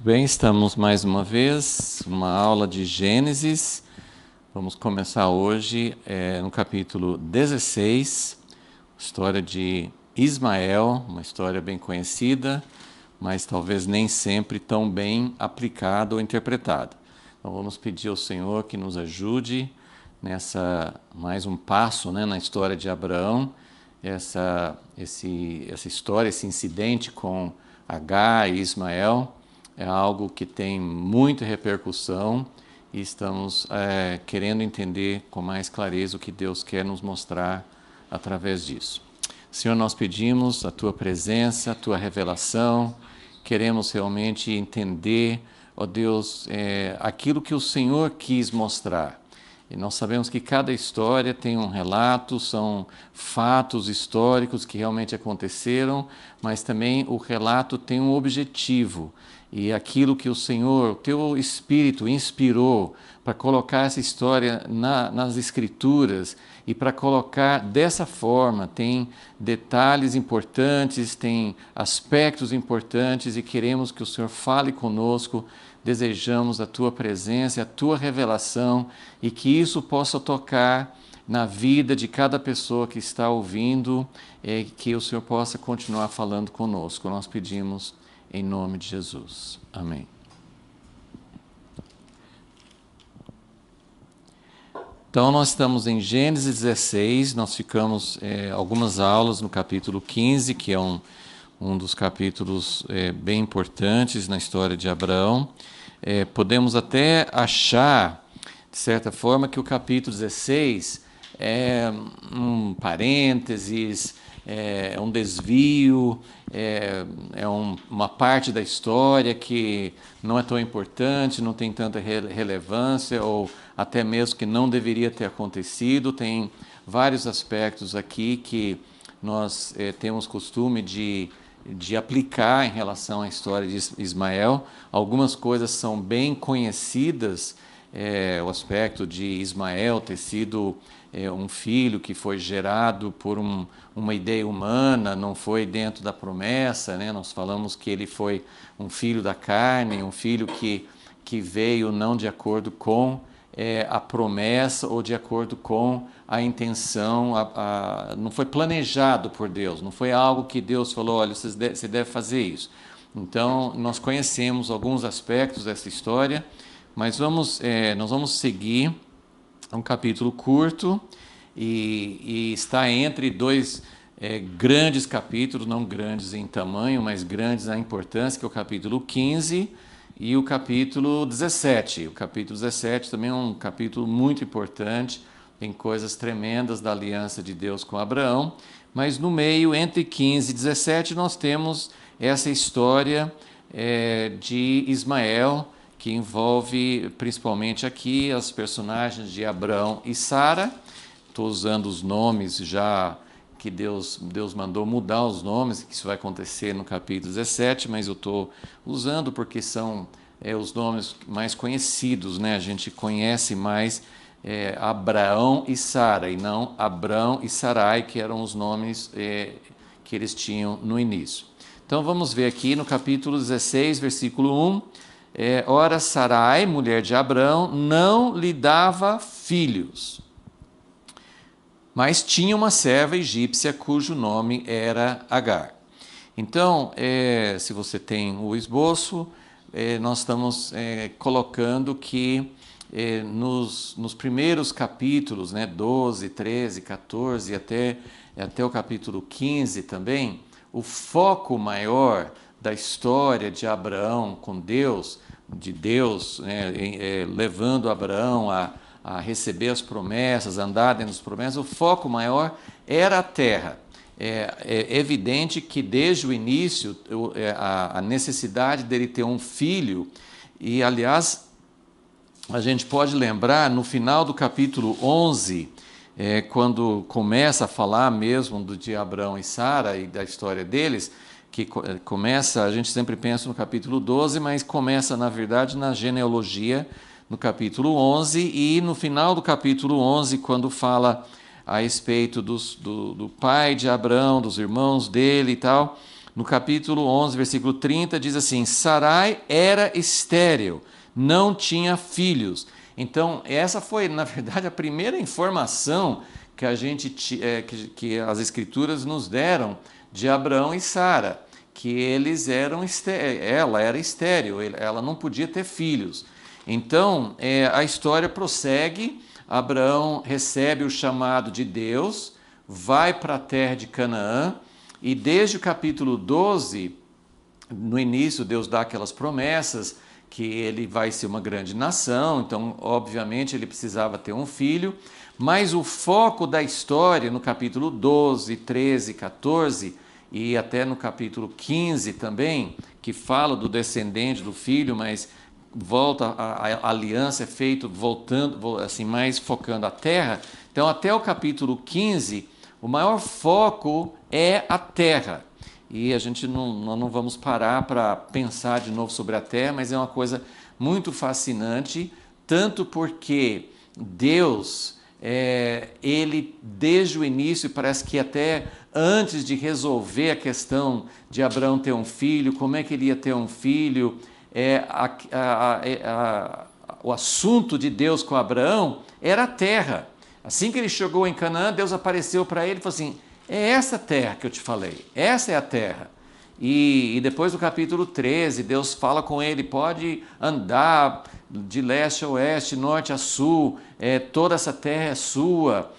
Muito bem, estamos mais uma vez, uma aula de Gênesis. Vamos começar hoje no capítulo 16, história de Ismael, uma história bem conhecida, mas talvez nem sempre tão bem aplicada ou interpretada. Então vamos pedir ao Senhor que nos ajude nessa mais um passo, na história de Abraão, essa história, esse incidente com Agar e Ismael. É algo que tem muita repercussão e estamos querendo entender com mais clareza o que Deus quer nos mostrar através disso. Senhor, nós pedimos a Tua presença, a Tua revelação, queremos realmente entender, ó Deus, aquilo que o Senhor quis mostrar. E nós sabemos que cada história tem um relato, são fatos históricos que realmente aconteceram, mas também o relato tem um objetivo. E aquilo que o Senhor, o Teu Espírito, inspirou para colocar essa história nas Escrituras e para colocar dessa forma, tem detalhes importantes, tem aspectos importantes e queremos que o Senhor fale conosco. Desejamos a Tua presença, a Tua revelação e que isso possa tocar na vida de cada pessoa que está ouvindo e que o Senhor possa continuar falando conosco. Nós pedimos em nome de Jesus. Amém. Então, nós estamos em Gênesis 16, nós ficamos algumas aulas no capítulo 15, que é um dos capítulos bem importantes na história de Abraão. Podemos até achar, de certa forma, que o capítulo 16 é um parênteses, é um desvio, uma parte da história que não é tão importante, não tem tanta relevância, ou até mesmo que não deveria ter acontecido. Tem vários aspectos aqui que nós temos costume de aplicar em relação à história de Ismael. Algumas coisas são bem conhecidas, o aspecto de Ismael ter sido um filho que foi gerado por uma ideia humana, não foi dentro da promessa, Nós falamos que ele foi um filho da carne, um filho que veio não de acordo com a promessa ou de acordo com a intenção, não foi planejado por Deus, não foi algo que Deus falou, olha, você deve fazer isso. Então, nós conhecemos alguns aspectos dessa história, mas nós vamos seguir um capítulo curto e está entre dois grandes capítulos, não grandes em tamanho, mas grandes na importância, que é o capítulo 15 e o capítulo 17. O capítulo 17 também é um capítulo muito importante, tem coisas tremendas da aliança de Deus com Abraão, mas no meio, entre 15 e 17, nós temos essa história de Ismael, que envolve principalmente aqui as personagens de Abraão e Sara. Estou usando os nomes já que Deus mandou mudar os nomes, que isso vai acontecer no capítulo 17, mas eu estou usando porque são os nomes mais conhecidos, A gente conhece mais Abraão e Sara, e não Abrão e Sarai, que eram os nomes que eles tinham no início. Então vamos ver aqui no capítulo 16, versículo 1. Ora, Sarai, mulher de Abrão, não lhe dava filhos, mas tinha uma serva egípcia cujo nome era Agar. Então, se você tem o esboço, nós estamos colocando que nos primeiros capítulos, 12, 13, 14 até o capítulo 15 também, o foco maior da história de Abraão com Deus, de Deus levando Abraão a receber as promessas, andar dentro das promessas, o foco maior era a terra. É evidente que desde o início a necessidade dele ter um filho, e aliás a gente pode lembrar no final do capítulo 11, quando começa a falar mesmo de Abraão e Sara e da história deles, que começa, a gente sempre pensa no capítulo 12, mas começa, na verdade, na genealogia, no capítulo 11, e no final do capítulo 11, quando fala a respeito do pai de Abraão, dos irmãos dele e tal, No capítulo 11, versículo 30, diz assim: Sarai era estéril, não tinha filhos. Então, essa foi, na verdade, a primeira informação que a gente que as escrituras nos deram de Abraão e Sara, que eles eram ela era estéril, ela não podia ter filhos. Então, a história prossegue. Abraão recebe o chamado de Deus, vai para a terra de Canaã, e desde o capítulo 12, no início, Deus dá aquelas promessas que ele vai ser uma grande nação, então, obviamente, ele precisava ter um filho, mas o foco da história, no capítulo 12, 13, 14 e até no capítulo 15 também, que fala do descendente do filho, mas volta a aliança é feita voltando, assim, mais focando a terra. Então, até o capítulo 15, o maior foco é a terra. E a gente nós não vamos parar para pensar de novo sobre a terra, mas é uma coisa muito fascinante, tanto porque Deus, ele desde o início, parece que até antes de resolver a questão de Abraão ter um filho, como é que ele ia ter um filho, o assunto de Deus com Abraão era a terra. Assim que ele chegou em Canaã, Deus apareceu para ele e falou assim: é essa terra que eu te falei, essa é a terra. E depois do capítulo 13, Deus fala com ele: pode andar de leste a oeste, norte a sul, toda essa terra é sua.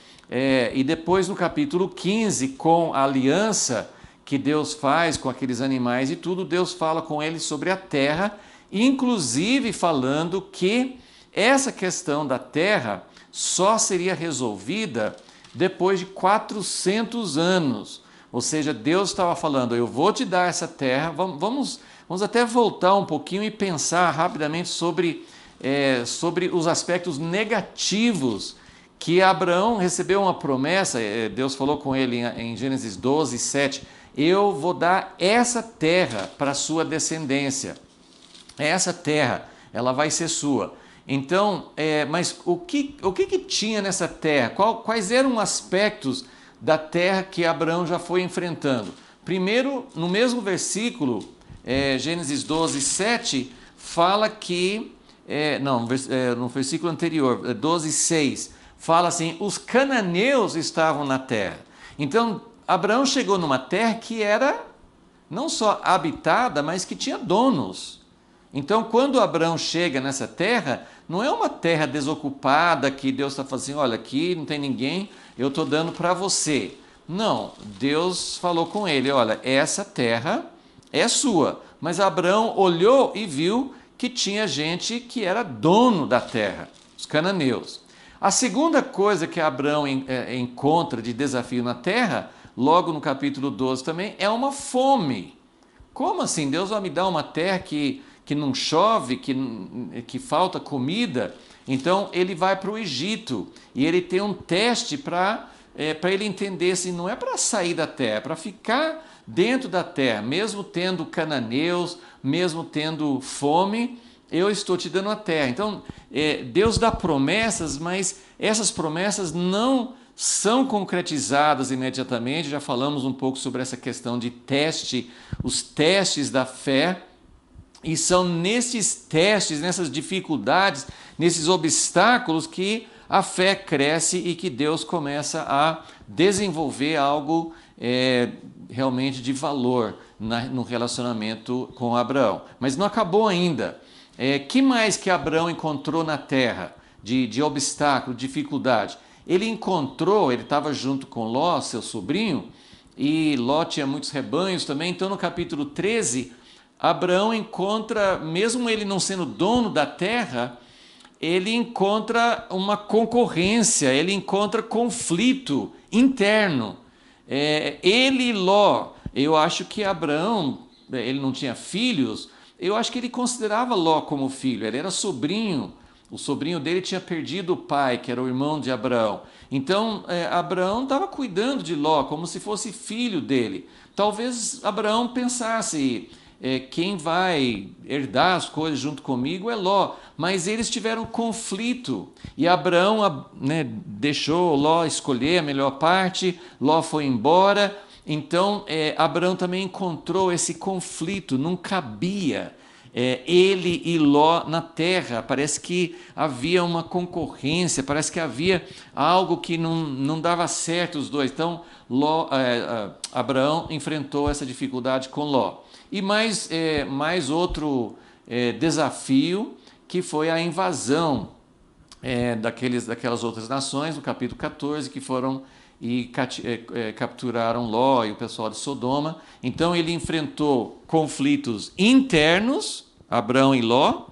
E depois no capítulo 15, com a aliança que Deus faz com aqueles animais e tudo, Deus fala com ele sobre a terra, inclusive falando que essa questão da terra só seria resolvida depois de 400 anos. Ou seja, Deus estava falando: eu vou te dar essa terra. Vamos até voltar um pouquinho e pensar rapidamente sobre os aspectos negativos que Abraão recebeu uma promessa. Deus falou com ele em Gênesis 12, 7, eu vou dar essa terra para a sua descendência. Essa terra, ela vai ser sua. Então, mas o que tinha nessa terra? Quais eram os aspectos da terra que Abraão já foi enfrentando? Primeiro, no mesmo versículo, Gênesis 12, 7, fala que, no versículo anterior, 12, 6, fala assim: os cananeus estavam na terra. Então, Abraão chegou numa terra que era não só habitada, mas que tinha donos. Então, quando Abraão chega nessa terra, não é uma terra desocupada que Deus está falando assim: olha, aqui não tem ninguém, eu estou dando para você. Não, Deus falou com ele: olha, essa terra é sua. Mas Abraão olhou e viu que tinha gente que era dono da terra, os cananeus. A segunda coisa que Abraão encontra de desafio na terra, logo no capítulo 12 também, é uma fome. Como assim? Deus vai me dar uma terra que não chove, que falta comida? Então ele vai para o Egito e ele tem um teste para ele entender se não é para sair da terra, é para ficar dentro da terra, mesmo tendo cananeus, mesmo tendo fome, eu estou te dando a terra. Então Deus dá promessas, mas essas promessas não são concretizadas imediatamente. Já falamos um pouco sobre essa questão de teste, os testes da fé. E são nesses testes, nessas dificuldades, nesses obstáculos que a fé cresce e que Deus começa a desenvolver algo realmente de valor no relacionamento com Abraão. Mas não acabou ainda. Que mais que Abraão encontrou na terra de obstáculo, dificuldade? Ele estava junto com Ló, seu sobrinho, e Ló tinha muitos rebanhos também. Então no capítulo 13... Abraão encontra, mesmo ele não sendo dono da terra, ele encontra uma concorrência, ele encontra conflito interno. Ele e Ló, eu acho que Abraão, ele não tinha filhos, eu acho que ele considerava Ló como filho, ele era sobrinho, o sobrinho dele tinha perdido o pai, que era o irmão de Abraão. Então, Abraão estava cuidando de Ló como se fosse filho dele. Talvez Abraão pensasse: quem vai herdar as coisas junto comigo é Ló. Mas eles tiveram conflito e Abraão deixou Ló escolher a melhor parte. Ló foi embora Então, Abraão também encontrou esse conflito, não cabia ele e Ló na terra. Parece que havia uma concorrência, parece que havia algo que não dava certo os dois. Então, Abraão enfrentou essa dificuldade com Ló. E mais outro desafio, que foi a invasão daquelas outras nações, no capítulo 14, que foram e capturaram Ló e o pessoal de Sodoma. Então ele enfrentou conflitos internos, Abrão e Ló,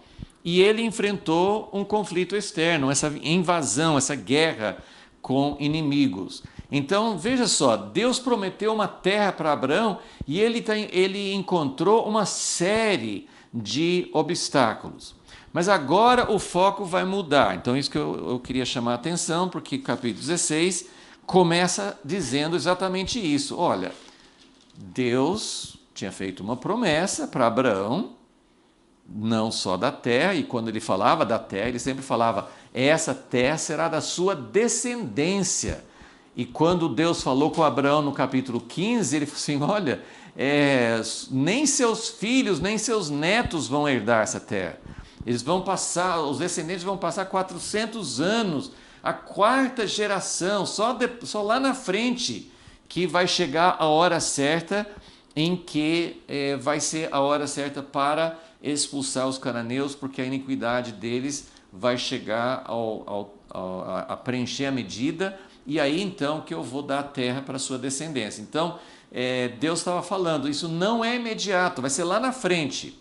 e ele enfrentou um conflito externo, essa invasão, essa guerra com inimigos. Então veja só, Deus prometeu uma terra para Abrão e ele encontrou uma série de obstáculos. Mas agora o foco vai mudar. Então isso que eu queria chamar a atenção, porque capítulo 16 começa dizendo exatamente isso. Olha, Deus tinha feito uma promessa para Abraão, não só da terra, e quando ele falava da terra, ele sempre falava, essa terra será da sua descendência. E quando Deus falou com Abraão no capítulo 15, ele falou assim, olha, nem seus filhos, nem seus netos vão herdar essa terra. Eles vão passar, os descendentes vão passar 400 anos, a quarta geração, só lá na frente, que vai chegar a hora certa em que vai ser a hora certa para expulsar os cananeus, porque a iniquidade deles vai chegar a preencher a medida, e aí então que eu vou dar a terra para a sua descendência. Então, Deus estava falando, isso não é imediato, vai ser lá na frente.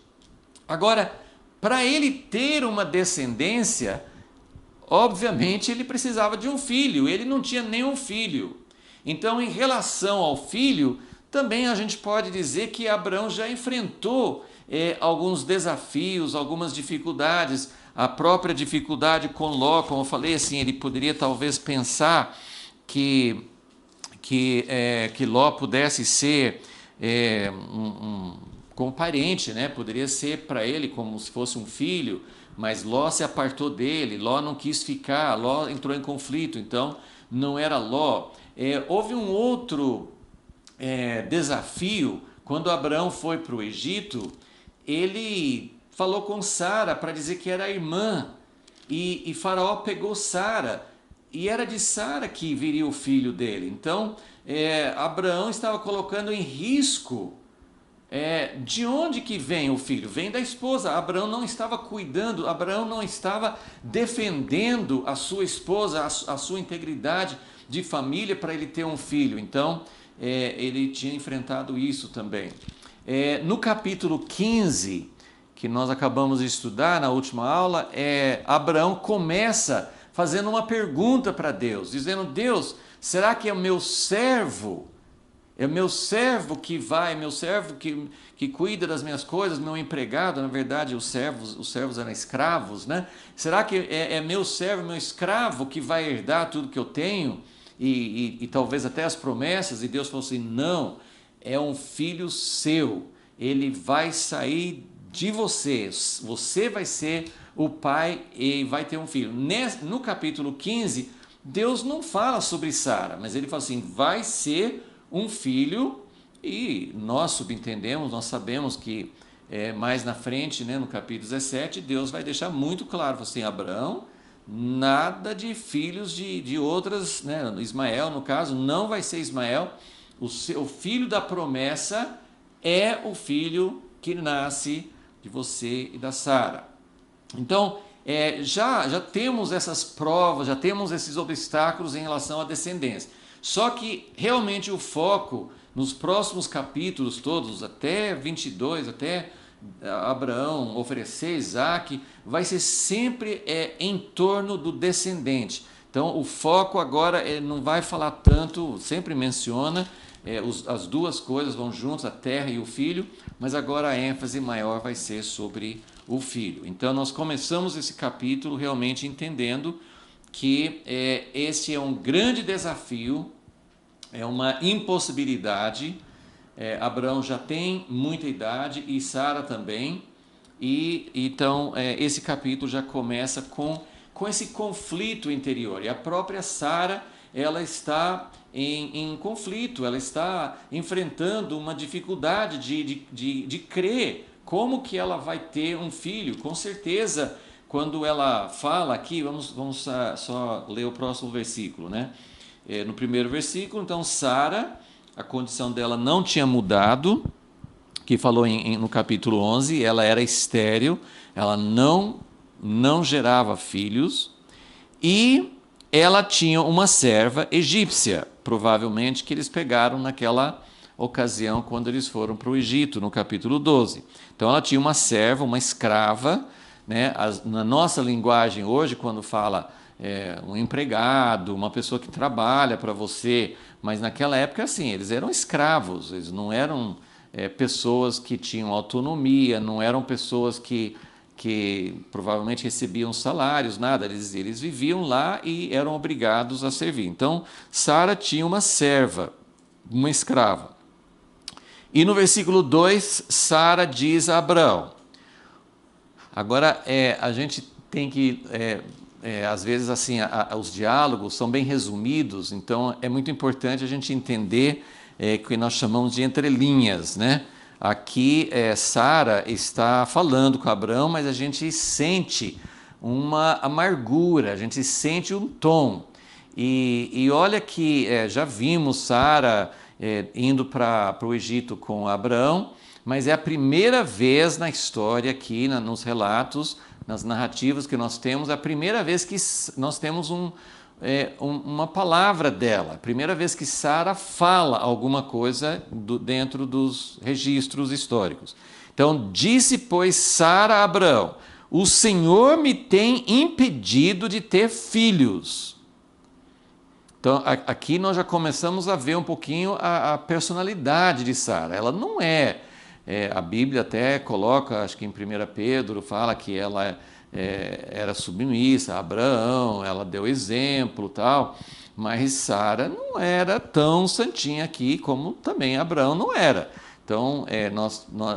Agora, para ele ter uma descendência, obviamente ele precisava de um filho, ele não tinha nenhum filho. Então, em relação ao filho, também a gente pode dizer que Abraão já enfrentou alguns desafios, algumas dificuldades. A própria dificuldade com Ló, como eu falei, assim, ele poderia talvez pensar que Ló pudesse ser como parente, né? Poderia ser para ele como se fosse um filho, mas Ló se apartou dele, Ló não quis ficar, Ló entrou em conflito, então não era Ló. Houve um outro desafio, quando Abraão foi para o Egito, ele falou com Sara para dizer que era a irmã, e Faraó pegou Sara, e era de Sara que viria o filho dele. Então, Abraão estava colocando em risco. De onde que vem o filho? Vem da esposa. Abraão não estava cuidando, Abraão não estava defendendo a sua esposa, a sua integridade de família para ele ter um filho. Então, ele tinha enfrentado isso também. No capítulo 15, que nós acabamos de estudar na última aula, Abraão começa fazendo uma pergunta para Deus, dizendo, Deus, será que é o meu servo? É meu servo que vai, meu servo que cuida das minhas coisas, meu empregado, na verdade os servos eram escravos, né? Será que é meu servo, meu escravo que vai herdar tudo que eu tenho? E talvez até as promessas, e Deus falou assim, não, é um filho seu, ele vai sair de você, você vai ser o pai e vai ter um filho. No capítulo 15, Deus não fala sobre Sara, mas ele fala assim, vai ser um filho, e nós subentendemos, nós sabemos que mais na frente, né, no capítulo 17, Deus vai deixar muito claro, assim, Abraão, nada de filhos de outras, né, Ismael no caso, não vai ser Ismael, o filho da promessa é o filho que nasce de você e da Sara. Então, já temos essas provas, já temos esses obstáculos em relação à descendência. Só que realmente o foco nos próximos capítulos todos, até 22, até Abraão oferecer Isaac, vai ser sempre em torno do descendente. Então o foco agora não vai falar tanto, sempre menciona, as duas coisas vão juntos, a terra e o filho, mas agora a ênfase maior vai ser sobre o filho. Então nós começamos esse capítulo realmente entendendo que esse é um grande desafio, é uma impossibilidade. Abraão já tem muita idade e Sara também, e então esse capítulo já começa com esse conflito interior. E a própria Sara, ela está em conflito, ela está enfrentando uma dificuldade de crer como que ela vai ter um filho. Com certeza, quando ela fala aqui, vamos só ler o próximo versículo, né? No primeiro versículo, então Sara, a condição dela não tinha mudado, que falou no capítulo 11, ela era estéril, ela não gerava filhos, e ela tinha uma serva egípcia, provavelmente que eles pegaram naquela ocasião quando eles foram para o Egito, no capítulo 12. Então ela tinha uma serva, uma escrava, né? Na nossa linguagem hoje, quando fala um empregado, uma pessoa que trabalha para você, mas naquela época assim, eles eram escravos, eles não eram pessoas que tinham autonomia, não eram pessoas que provavelmente recebiam salários, nada, eles viviam lá e eram obrigados a servir. Então, Sara tinha uma serva, uma escrava. E no versículo 2, Sara diz a Abraão. Agora, a gente tem que, às vezes, assim, os diálogos são bem resumidos, então é muito importante a gente entender o que nós chamamos de entrelinhas, né? Aqui, Sara está falando com Abraão, mas a gente sente uma amargura, a gente sente um tom. E olha que já vimos Sara indo para o Egito com Abraão, mas é a primeira vez na história aqui, nos relatos, nas narrativas que nós temos, é a primeira vez que nós temos uma palavra dela, a primeira vez que Sara fala alguma coisa dentro dos registros históricos. Então, disse, pois, Sara a Abraão: o Senhor me tem impedido de ter filhos. Então, aqui nós já começamos a ver um pouquinho a personalidade de Sara. Ela não a Bíblia até coloca, acho que em 1 Pedro, fala que ela era submissa a Abraão, ela deu exemplo, tal, mas Sara não era tão santinha aqui como também Abraão não era. Então,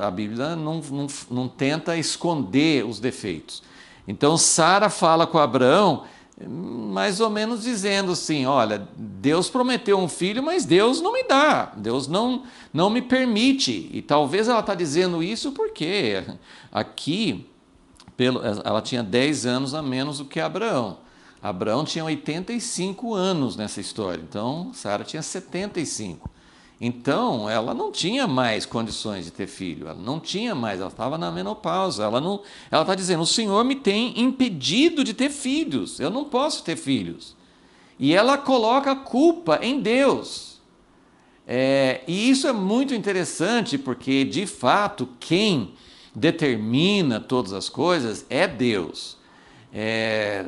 a Bíblia não tenta esconder os defeitos. Então, Sara fala com Abraão, mais ou menos dizendo assim: olha, Deus prometeu um filho, mas Deus não me dá, Deus não me permite. E talvez ela está dizendo isso porque aqui ela tinha 10 anos a menos do que Abraão. Abraão tinha 85 anos nessa história, então Sara tinha 75. Então ela não tinha mais condições de ter filho, ela não tinha mais, ela estava na menopausa. Ela está dizendo: o Senhor me tem impedido de ter filhos, eu não posso ter filhos. E ela coloca a culpa em Deus. E isso é muito interessante, porque de fato quem determina todas as coisas é Deus.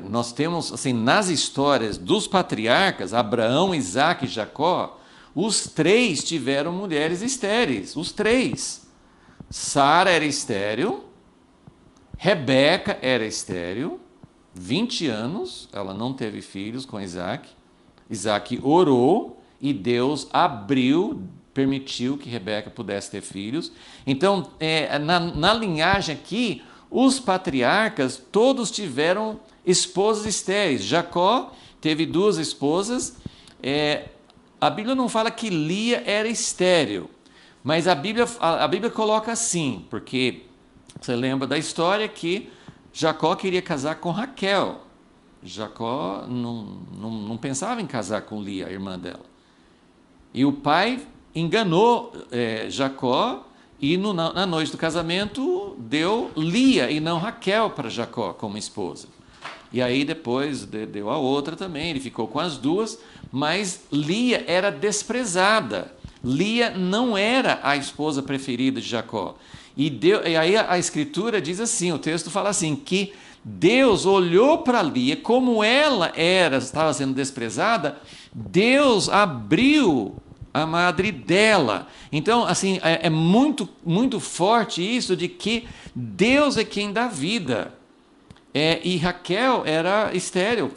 Nós temos, assim, nas histórias dos patriarcas, Abraão, Isaque e Jacó, os três tiveram mulheres estéreis, os três. Sara era estéril, Rebeca era estéril, 20 anos, ela não teve filhos com Isaque. Isaque orou e Deus permitiu que Rebeca pudesse ter filhos. Então, na linhagem aqui, os patriarcas todos tiveram esposas estéreis. Jacó teve 2 esposas. A Bíblia não fala que Lia era estéril, mas a Bíblia coloca assim, porque você lembra da história que Jacó queria casar com Raquel. Jacó não pensava em casar com Lia, a irmã dela. E o pai enganou Jacó e na noite do casamento deu Lia e não Raquel para Jacó como esposa. E aí depois deu a outra também, ele ficou com as 2, mas Lia era desprezada. Lia não era a esposa preferida de Jacó. E aí a escritura diz assim, o texto fala assim, que Deus olhou para Lia, como ela estava sendo desprezada, Deus abriu a madre dela. Então, assim, é muito, muito forte isso de que Deus é quem dá vida. E Raquel era estéril,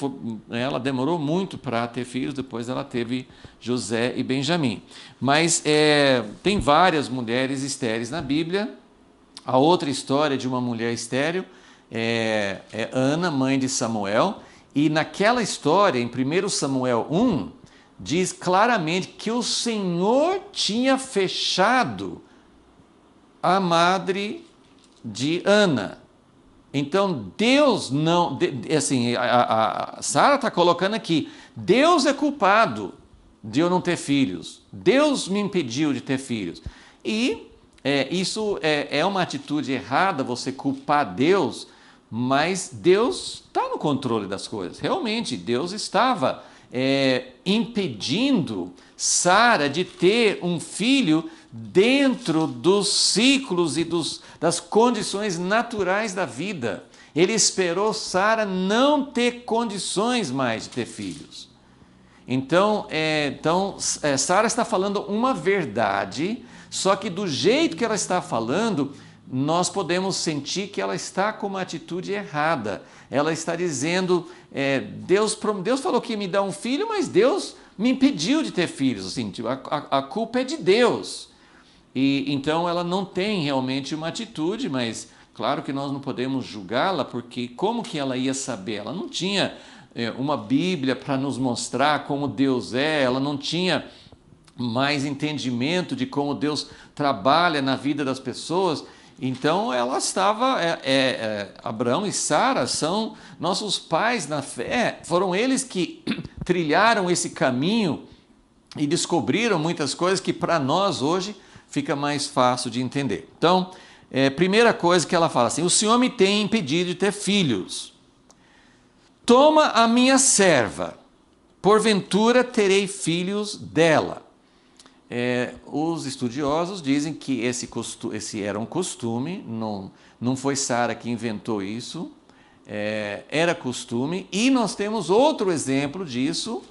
ela demorou muito para ter filhos, depois ela teve José e Benjamim. Mas tem várias mulheres estéreis na Bíblia. A outra história de uma mulher estéril é Ana, mãe de Samuel. E naquela história, em 1 Samuel 1, diz claramente que o Senhor tinha fechado a madre de Ana. Então Deus não, assim, a Sara está colocando aqui, Deus é culpado de eu não ter filhos. Deus me impediu de ter filhos. E isso é uma atitude errada, você culpar Deus, mas Deus está no controle das coisas. Realmente, Deus estava impedindo Sara de ter um filho dentro dos ciclos e das condições naturais da vida. Ele esperou Sara não ter condições mais de ter filhos. Então, Sara está falando uma verdade, só que do jeito que ela está falando, nós podemos sentir que ela está com uma atitude errada. Ela está dizendo, Deus falou que ia me dar um filho, mas Deus me impediu de ter filhos. Assim, a culpa é de Deus. E então ela não tem realmente uma atitude, mas claro que nós não podemos julgá-la, porque como que ela ia saber? Ela não tinha uma Bíblia para nos mostrar como Deus é, ela não tinha mais entendimento de como Deus trabalha na vida das pessoas. Então ela estava, Abraão e Sara são nossos pais na fé, foram eles que trilharam esse caminho e descobriram muitas coisas que para nós hoje fica mais fácil de entender. Então, primeira coisa que ela fala assim, o Senhor me tem impedido de ter filhos. Toma a minha serva, porventura terei filhos dela. Os estudiosos dizem que esse era um costume, não foi Sara que inventou isso, era costume, e nós temos outro exemplo disso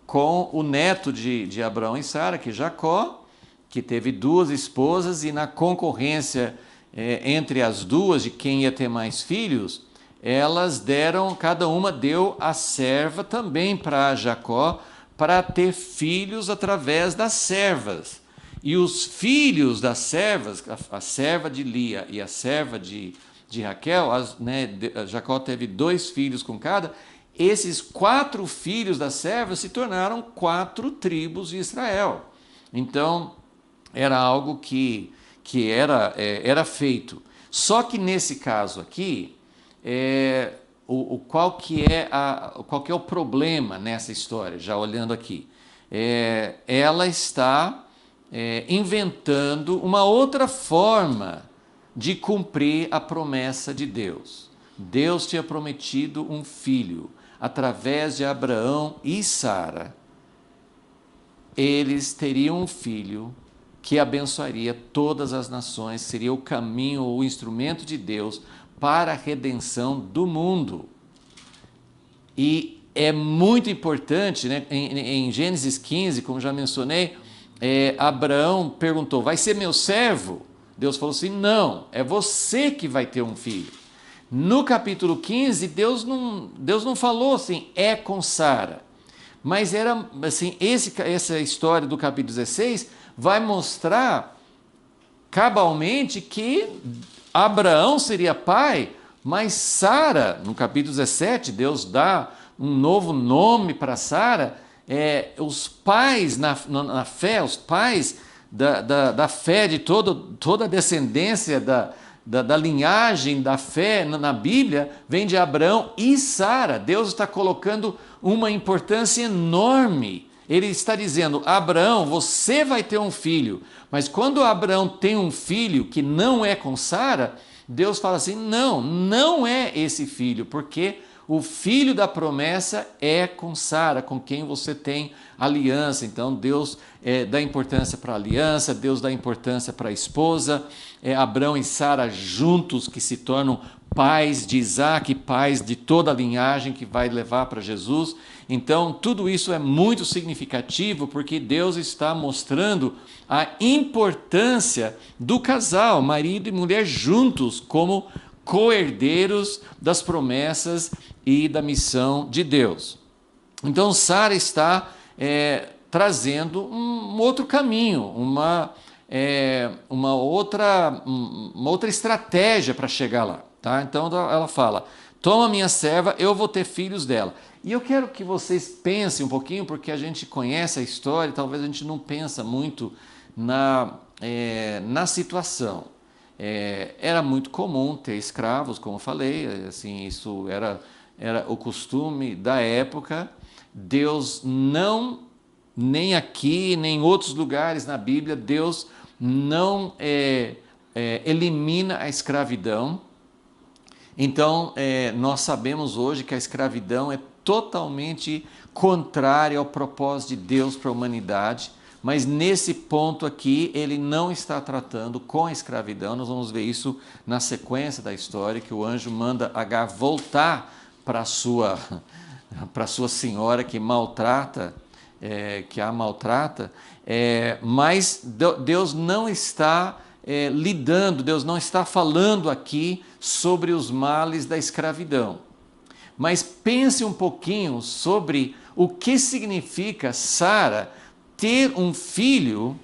com o neto de Abraão e Sara, que é Jacó, que teve duas esposas, e na concorrência entre as duas de quem ia ter mais filhos, cada uma deu a serva também para Jacó, para ter filhos através das servas. E os filhos das servas, a serva de Lia e a serva de Raquel, Jacó teve 2 filhos com cada, esses 4 filhos das servas se tornaram 4 tribos de Israel. Então, era algo que era feito. Só que nesse caso aqui, qual que é o problema nessa história, já olhando aqui? Ela está inventando uma outra forma de cumprir a promessa de Deus. Deus tinha prometido um filho através de Abraão e Sara. Eles teriam um filho que abençoaria todas as nações, seria o caminho, o instrumento de Deus para a redenção do mundo. E é muito importante, né? Em Gênesis 15, como já mencionei, Abraão perguntou, vai ser meu servo? Deus falou assim, não, é você que vai ter um filho. No capítulo 15, Deus não falou assim, com Sara. Mas era assim, essa história do capítulo 16 vai mostrar cabalmente que Abraão seria pai, mas Sara, no capítulo 17, Deus dá um novo nome para Sara, os pais na fé, os pais da fé de toda a descendência da linhagem da fé na Bíblia, vem de Abraão e Sara. Deus está colocando uma importância enorme. Ele está dizendo, Abraão, você vai ter um filho. Mas quando Abraão tem um filho que não é com Sara, Deus fala assim, não é esse filho, porque o filho da promessa é com Sara, com quem você tem aliança. Então Deus dá importância para a aliança, Deus dá importância para a esposa, Abraão e Sara juntos que se tornam pais de Isaac, pais de toda a linhagem que vai levar para Jesus. Então tudo isso é muito significativo porque Deus está mostrando a importância do casal, marido e mulher juntos, como co-herdeiros das promessas e da missão de Deus. Então Sara está trazendo um outro caminho, uma outra estratégia para chegar lá. Tá? Então ela fala, Toma minha serva, eu vou ter filhos dela. E eu quero que vocês pensem um pouquinho, porque a gente conhece a história, talvez a gente não pensa muito na situação. Era muito comum ter escravos, como eu falei, assim, isso era o costume da época. Deus não, nem aqui, nem em outros lugares na Bíblia, Deus não elimina a escravidão. Então, nós sabemos hoje que a escravidão é totalmente contrária ao propósito de Deus para a humanidade, mas nesse ponto aqui ele não está tratando com a escravidão. Nós vamos ver isso na sequência da história, que o anjo manda Agar voltar para sua senhora que maltrata, que a maltrata, mas Deus não está lidando, Deus não está falando aqui sobre os males da escravidão. Mas pense um pouquinho sobre o que significa Sara ter um filho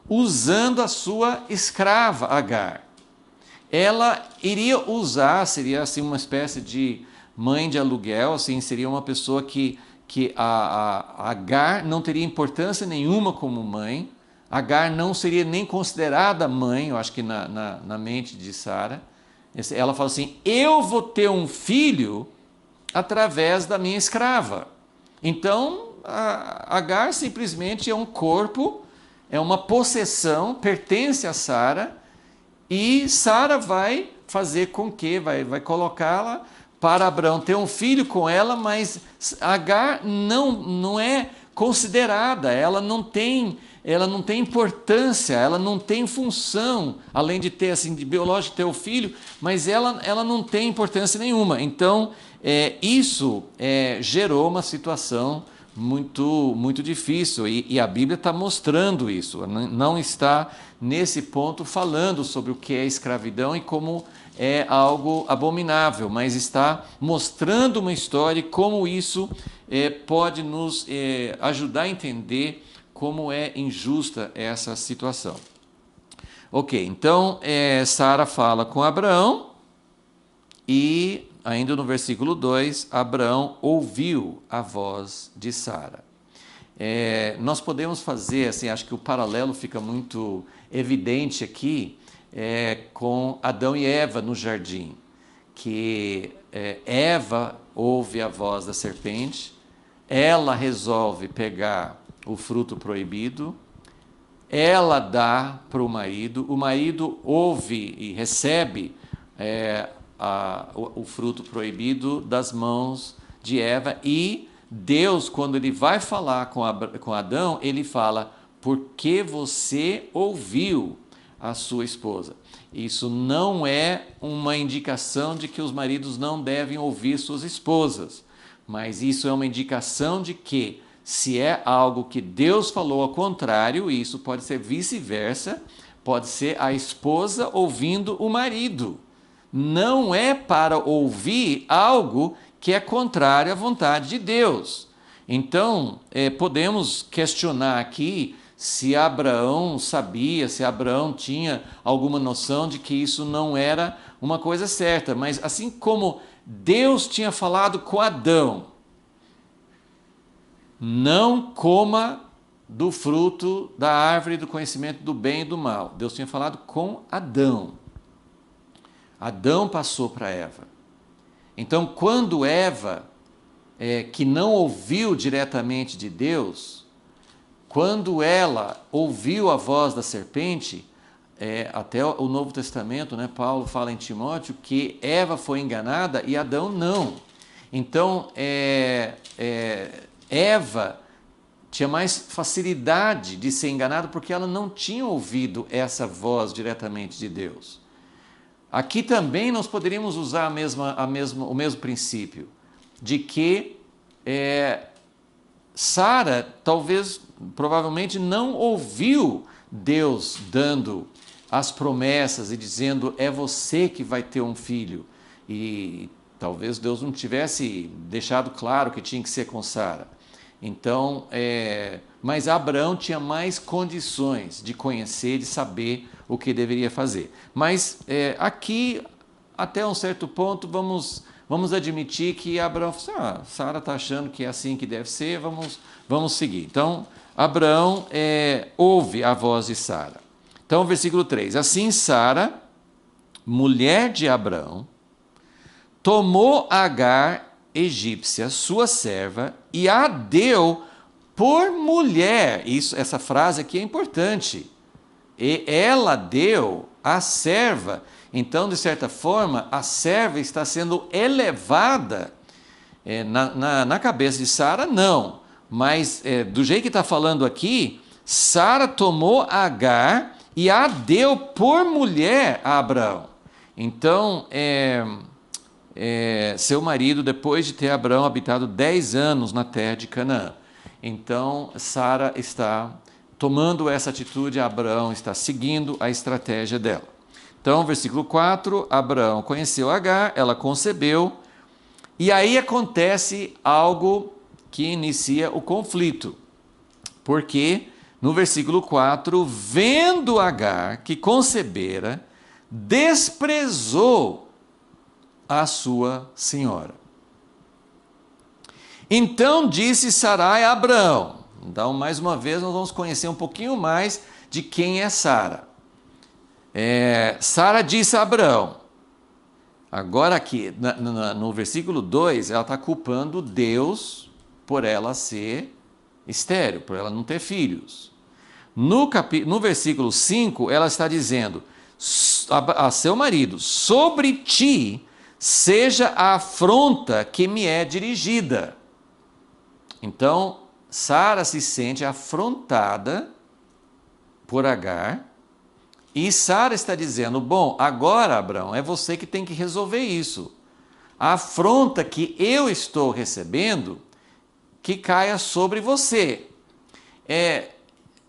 usando a sua escrava Agar. Ela iria usar, seria assim uma espécie de mãe de aluguel, assim, seria uma pessoa que a Agar não teria importância nenhuma como mãe. Agar não seria nem considerada mãe, eu acho que na mente de Sara. Ela fala assim, eu vou ter um filho através da minha escrava. Então, Agar simplesmente é um corpo, é uma possessão, pertence a Sara, e Sara vai fazer com que, vai colocá-la para Abraão ter um filho com ela, mas Agar não é considerada, ela não tem importância, ela não tem função, além de ter assim, de biológico ter o filho, mas ela não tem importância nenhuma. Então, isso gerou uma situação muito difícil, e a Bíblia está mostrando isso, não está nesse ponto falando sobre o que é escravidão e como é algo abominável, mas está mostrando uma história e como isso pode nos ajudar a entender como é injusta essa situação. Ok, então Sara fala com Abraão e, ainda no versículo 2, Abraão ouviu a voz de Sara. Nós podemos fazer, assim, acho que o paralelo fica muito evidente aqui com Adão e Eva no jardim, que Eva ouve a voz da serpente, ela resolve pegar o fruto proibido, ela dá para o marido ouve e recebe o fruto proibido das mãos de Eva, e Deus, quando ele vai falar com Adão, ele fala, porque você ouviu a sua esposa. Isso não é uma indicação de que os maridos não devem ouvir suas esposas, mas isso é uma indicação de que, se é algo que Deus falou ao contrário, isso pode ser vice-versa, pode ser a esposa ouvindo o marido. Não é para ouvir algo que é contrário à vontade de Deus. Então, podemos questionar aqui se Abraão sabia, se Abraão tinha alguma noção de que isso não era uma coisa certa. Mas assim como Deus tinha falado com Adão, não coma do fruto da árvore do conhecimento do bem e do mal. Deus tinha falado com Adão. Adão passou para Eva. Então, quando Eva, que não ouviu diretamente de Deus, quando ela ouviu a voz da serpente, até o Novo Testamento, né, Paulo fala em Timóteo que Eva foi enganada e Adão não. Então, Eva tinha mais facilidade de ser enganada porque ela não tinha ouvido essa voz diretamente de Deus. Aqui também nós poderíamos usar o mesmo princípio, de que Sara provavelmente não ouviu Deus dando as promessas e dizendo, é você que vai ter um filho. E talvez Deus não tivesse deixado claro que tinha que ser com Sara. Então, mas Abraão tinha mais condições de conhecer, de saber o que deveria fazer. Mas aqui, até um certo ponto, vamos vamos admitir que Abraão falou assim, Sara está achando que é assim que deve ser, vamos seguir. Então, Abraão ouve a voz de Sara. Então, versículo 3, assim Sara, mulher de Abraão, tomou Agar, egípcia, sua serva, e a deu por mulher. Essa frase aqui é importante. E ela deu a serva. Então, de certa forma, a serva está sendo elevada. Na cabeça de Sara, não. Mas, do jeito que está falando aqui, Sara tomou Agar e a deu por mulher a Abraão. Então, seu marido, depois de ter Abraão habitado 10 anos na terra de Canaã. Então, Sara está tomando essa atitude, Abraão está seguindo a estratégia dela. Então, versículo 4, Abraão conheceu Agar, ela concebeu, e aí acontece algo que inicia o conflito. Porque, no versículo 4, vendo Agar, que concebera, desprezou a sua senhora. Então disse Sarai a Abraão. Então, mais uma vez, nós vamos conhecer um pouquinho mais de quem é Sara. Sara disse a Abraão. Agora aqui, no versículo 2, ela está culpando Deus por ela ser estéril, por ela não ter filhos. No versículo 5, ela está dizendo a seu marido, sobre ti seja a afronta que me é dirigida. Então, Sara se sente afrontada por Agar, e Sara está dizendo, bom, agora, Abraão, é você que tem que resolver isso. A afronta que eu estou recebendo, que caia sobre você.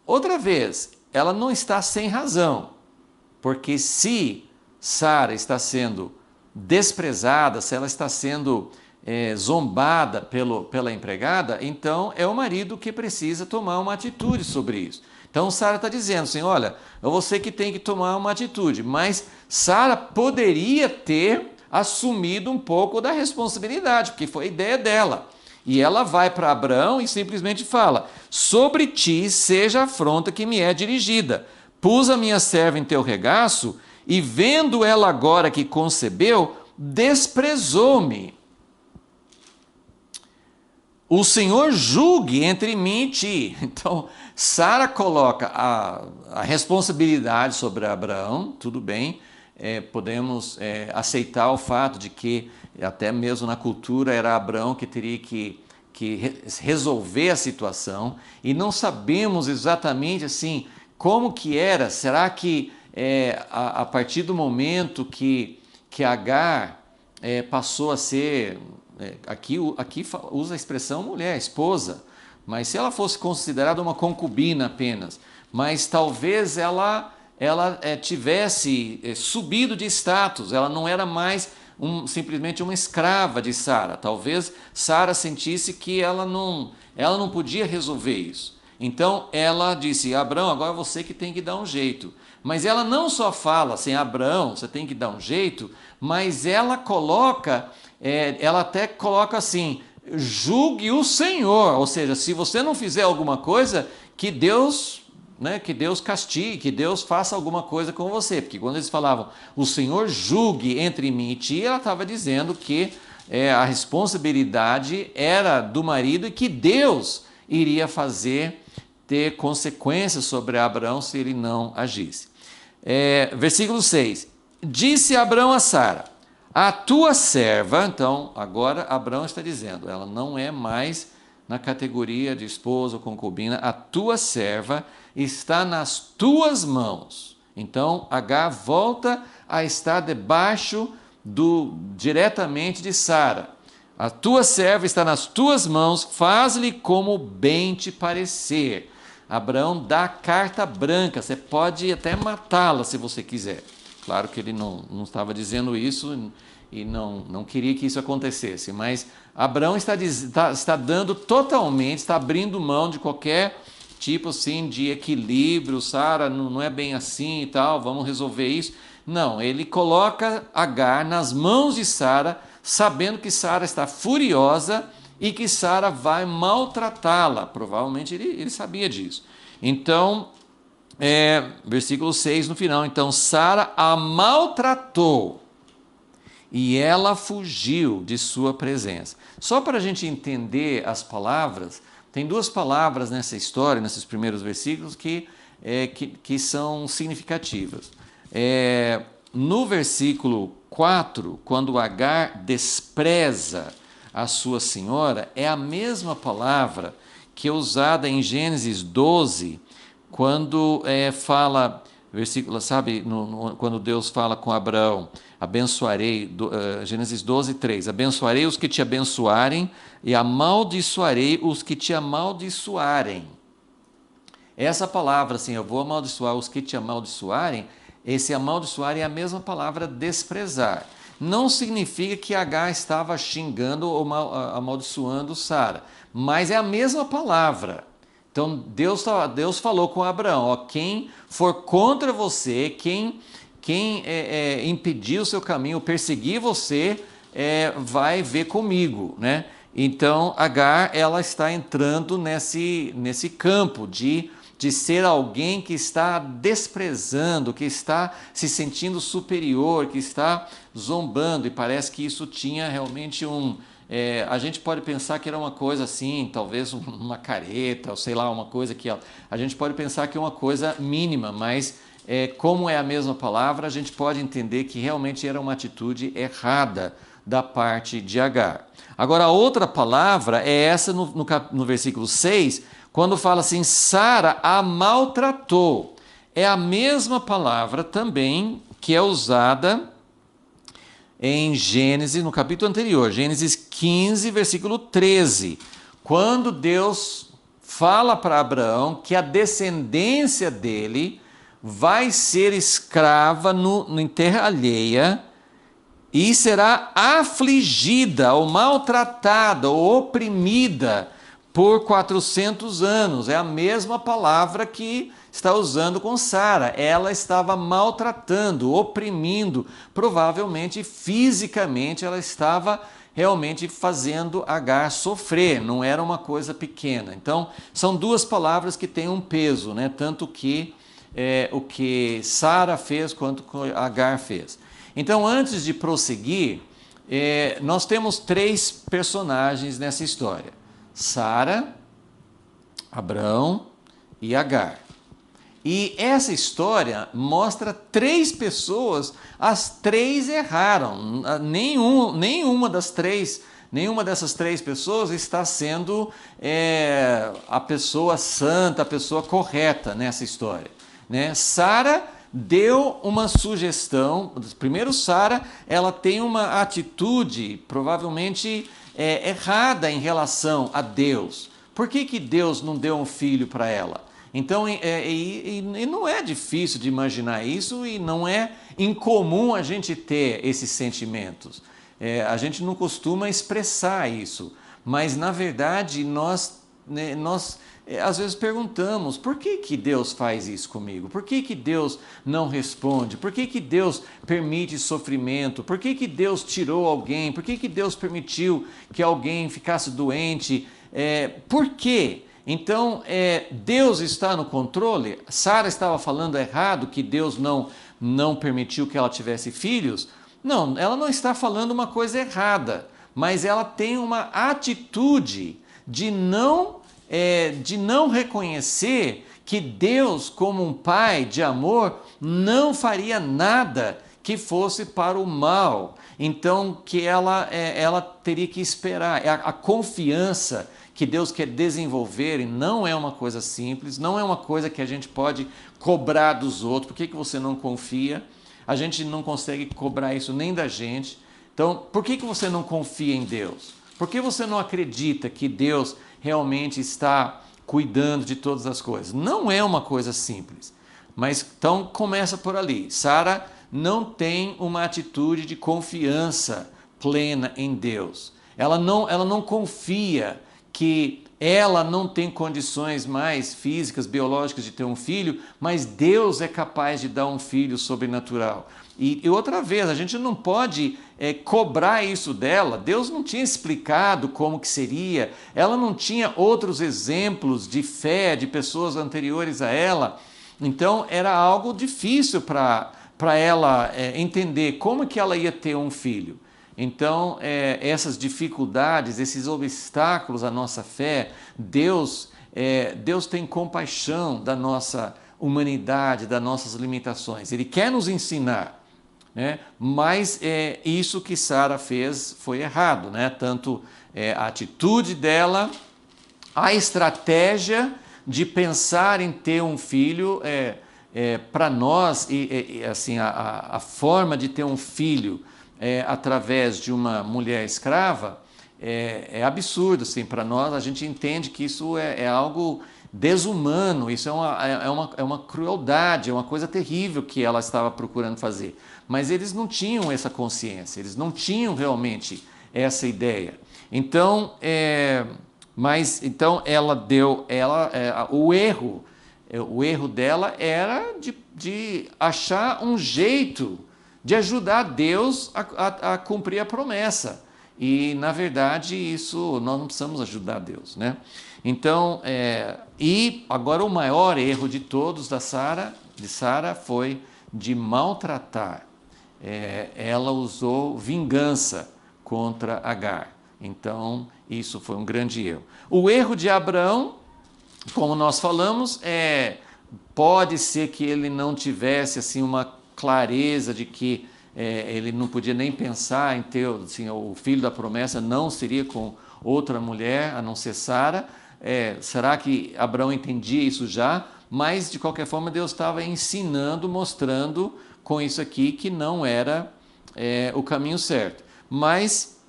Outra vez, ela não está sem razão, porque se Sara está sendo desprezada, se ela está sendo zombada pela empregada, então é o marido que precisa tomar uma atitude sobre isso. Então Sara está dizendo assim, olha, é você que tem que tomar uma atitude, mas Sara poderia ter assumido um pouco da responsabilidade, porque foi a ideia dela. E ela vai para Abraão e simplesmente fala, sobre ti seja a afronta que me é dirigida. Pus a minha serva em teu regaço, e vendo ela agora que concebeu, desprezou-me. O Senhor julgue entre mim e ti. Então, Sara coloca a responsabilidade sobre Abraão, tudo bem, podemos aceitar o fato de que, até mesmo na cultura, era Abraão que teria que resolver a situação, e não sabemos exatamente assim como que era. Será que a partir do momento que Agar passou a ser, aqui usa a expressão mulher, esposa, mas se ela fosse considerada uma concubina apenas, mas talvez ela tivesse subido de status, ela não era mais simplesmente uma escrava de Sara. Talvez Sara sentisse que ela não podia resolver isso. Então ela disse, Abraão, agora você que tem que dar um jeito. Mas ela não só fala assim, Abraão, você tem que dar um jeito, mas ela até coloca assim, julgue o Senhor, ou seja, se você não fizer alguma coisa, que Deus castigue, que Deus faça alguma coisa com você. Porque quando eles falavam, o Senhor julgue entre mim e ti, ela estava dizendo que a responsabilidade era do marido e que Deus iria ter consequências sobre Abraão se ele não agisse. Versículo 6, disse Abraão a Sara, a tua serva, então agora Abraão está dizendo, ela não é mais na categoria de esposa ou concubina, a tua serva está nas tuas mãos. Então Agar volta a estar debaixo diretamente de Sara. A tua serva está nas tuas mãos, faz-lhe como bem te parecer. Abraão dá carta branca, você pode até matá-la se você quiser. Claro que ele não estava dizendo isso e não queria que isso acontecesse, mas Abraão está dando totalmente, está abrindo mão de qualquer tipo assim de equilíbrio, Sara, não é bem assim e tal, vamos resolver isso. Não, ele coloca Agar nas mãos de Sara, sabendo que Sara está furiosa e que Sara vai maltratá-la. Provavelmente ele sabia disso. Então, versículo 6 no final. Então Sara a maltratou e ela fugiu de sua presença. Só para a gente entender as palavras, tem duas palavras nessa história, nesses primeiros versículos, que são significativas. No versículo 4, quando Agar despreza a sua senhora, é a mesma palavra que é usada em Gênesis 12, quando fala, versículo, sabe, quando Deus fala com Abraão, abençoarei, Gênesis 12, 3, abençoarei os que te abençoarem e amaldiçoarei os que te amaldiçoarem. Essa palavra, assim, eu vou amaldiçoar os que te amaldiçoarem, esse amaldiçoar é a mesma palavra desprezar. Não significa que Agar estava xingando ou amaldiçoando Sara, mas é a mesma palavra. Então Deus falou com Abraão, ó, quem for contra você, quem impedir o seu caminho, perseguir você, vai ver comigo, né? Então Agar, ela está entrando nesse campo de ser alguém que está desprezando, que está se sentindo superior, que está zombando, e parece que isso tinha realmente a gente pode pensar que era uma coisa assim, talvez uma careta, ou sei lá, uma coisa que a gente pode pensar que é uma coisa mínima, mas como é a mesma palavra, a gente pode entender que realmente era uma atitude errada da parte de Agar. Agora, a outra palavra é essa no versículo 6, quando fala assim, Sara a maltratou. É a mesma palavra também que é usada em Gênesis, no capítulo anterior, Gênesis 15, versículo 13, quando Deus fala para Abraão que a descendência dele vai ser escrava em terra alheia e será afligida, ou maltratada, ou oprimida por 400 anos. É a mesma palavra que está usando com Sara. Ela estava maltratando, oprimindo, provavelmente fisicamente ela estava realmente fazendo Agar sofrer, não era uma coisa pequena. Então, são duas palavras que têm um peso, né? Tanto que o que Sara fez quanto que Agar fez. Então, antes de prosseguir, nós temos três personagens nessa história: Sara, Abrão e Agar. E essa história mostra três pessoas, as três erraram. Nenhuma dessas três pessoas está sendo a pessoa santa, a pessoa correta nessa história, né? Sara deu uma sugestão. Primeiro, Sara, ela tem uma atitude provavelmente errada em relação a Deus. Por que Deus não deu um filho para ela? Então, e não é difícil de imaginar isso, e não é incomum a gente ter esses sentimentos. A gente não costuma expressar isso, mas na verdade nós às vezes perguntamos: por que Deus faz isso comigo? Por que Deus não responde? Por que Deus permite sofrimento? Por que Deus tirou alguém? Por que Deus permitiu que alguém ficasse doente? Por quê? Então, Deus está no controle? Sara estava falando errado, que Deus não permitiu que ela tivesse filhos? Não, ela não está falando uma coisa errada, mas ela tem uma atitude de não reconhecer que Deus, como um pai de amor, não faria nada que fosse para o mal. Então, que ela teria que esperar. A confiança que Deus quer desenvolver, e não é uma coisa simples, não é uma coisa que a gente pode cobrar dos outros. Por que você não confia? A gente não consegue cobrar isso nem da gente. Então, por que você não confia em Deus? Por que você não acredita que Deus realmente está cuidando de todas as coisas? Não é uma coisa simples. Mas então começa por ali. Sara não tem uma atitude de confiança plena em Deus. Ela não confia que ela não tem condições mais físicas, biológicas de ter um filho, mas Deus é capaz de dar um filho sobrenatural. E outra vez, a gente não pode cobrar isso dela. Deus não tinha explicado como que seria, ela não tinha outros exemplos de fé de pessoas anteriores a ela. Então era algo difícil para ela entender como que ela ia ter um filho. Então, essas dificuldades, esses obstáculos à nossa fé, Deus tem compaixão da nossa humanidade, das nossas limitações. Ele quer nos ensinar, né? Mas isso que Sara fez foi errado, né? Tanto a atitude dela, a estratégia de pensar em ter um filho, para nós, assim, a forma de ter um filho através de uma mulher escrava é absurdo. Assim, para nós, a gente entende que isso é algo desumano, isso é uma crueldade, é uma coisa terrível que ela estava procurando fazer. Mas eles não tinham essa consciência, eles não tinham realmente essa ideia. Então, então ela deu, o erro dela era de achar um jeito de ajudar Deus a cumprir a promessa. E, na verdade, isso nós não precisamos ajudar Deus, né? Então, e agora o maior erro de todos de Sara foi de maltratar. Ela usou vingança contra Agar. Então, isso foi um grande erro. O erro de Abraão, como nós falamos, pode ser que ele não tivesse assim uma clareza de que ele não podia nem pensar em ter, assim, o filho da promessa não seria com outra mulher, a não ser Sara. Será que Abraão entendia isso já? Mas, de qualquer forma, Deus estava ensinando, mostrando com isso aqui que não era o caminho certo. Mas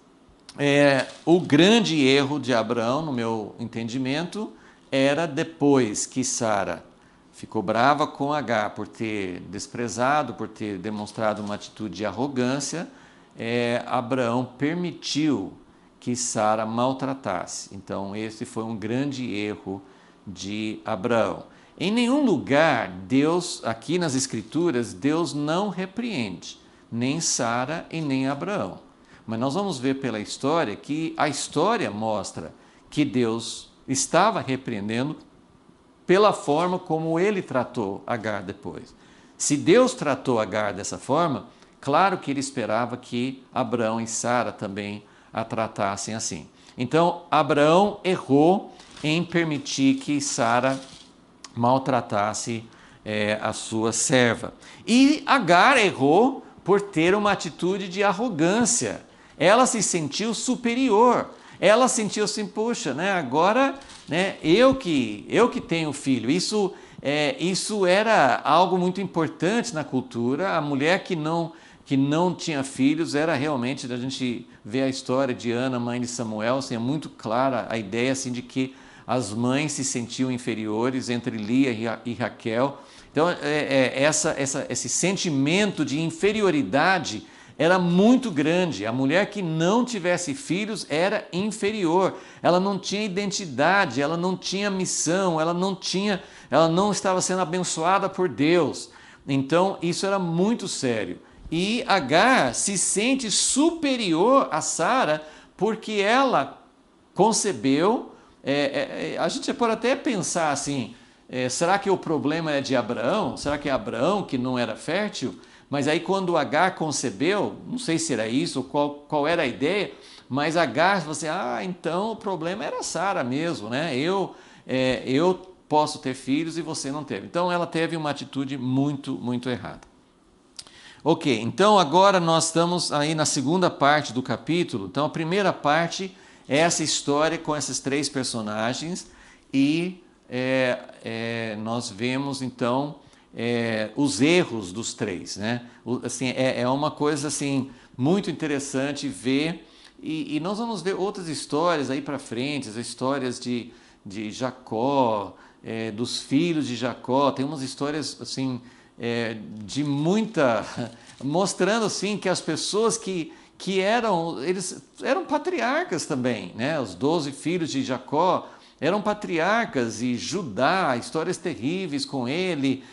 o grande erro de Abraão, no meu entendimento, era depois que Sara ficou brava com Agar por ter desprezado, por ter demonstrado uma atitude de arrogância, Abraão permitiu que Sara maltratasse. Então, esse foi um grande erro de Abraão. Em nenhum lugar, Deus, aqui nas Escrituras, Deus não repreende nem Sara e nem Abraão. Mas nós vamos ver pela história que a história mostra que Deus estava repreendendo pela forma como ele tratou Agar depois. Se Deus tratou Agar dessa forma, claro que ele esperava que Abraão e Sara também a tratassem assim. Então, Abraão errou em permitir que Sara maltratasse a sua serva. E Agar errou por ter uma atitude de arrogância. Ela se sentiu superior. Ela sentiu assim, puxa, né, agora, né, eu que tenho filho. Isso era algo muito importante na cultura. A mulher que não tinha filhos era realmente, a gente vê a história de Ana, mãe de Samuel, assim, é muito clara a ideia assim, de que as mães se sentiam inferiores entre Lia e Raquel. Então, esse sentimento de inferioridade era muito grande. A mulher que não tivesse filhos era inferior. Ela não tinha identidade, ela não tinha missão, ela não estava sendo abençoada por Deus. Então, isso era muito sério. E Agar se sente superior a Sara porque ela concebeu. A gente pode até pensar assim, será que o problema é de Abraão? Será que é Abraão que não era fértil? Mas aí quando Agar concebeu, não sei se era isso, qual era a ideia, mas Agar falou assim, então o problema era Sara mesmo, né? Eu posso ter filhos e você não teve. Então ela teve uma atitude muito, muito errada. Ok, então agora nós estamos aí na segunda parte do capítulo. Então a primeira parte é essa história com esses três personagens e nós vemos então os erros dos três, né? Assim, é uma coisa assim muito interessante ver e nós vamos ver outras histórias aí para frente, as histórias de Jacó, dos filhos de Jacó. Tem umas histórias assim de muita mostrando assim que as pessoas eles eram patriarcas também, né? Os 12 filhos de Jacó eram patriarcas, e Judá, histórias terríveis com ele,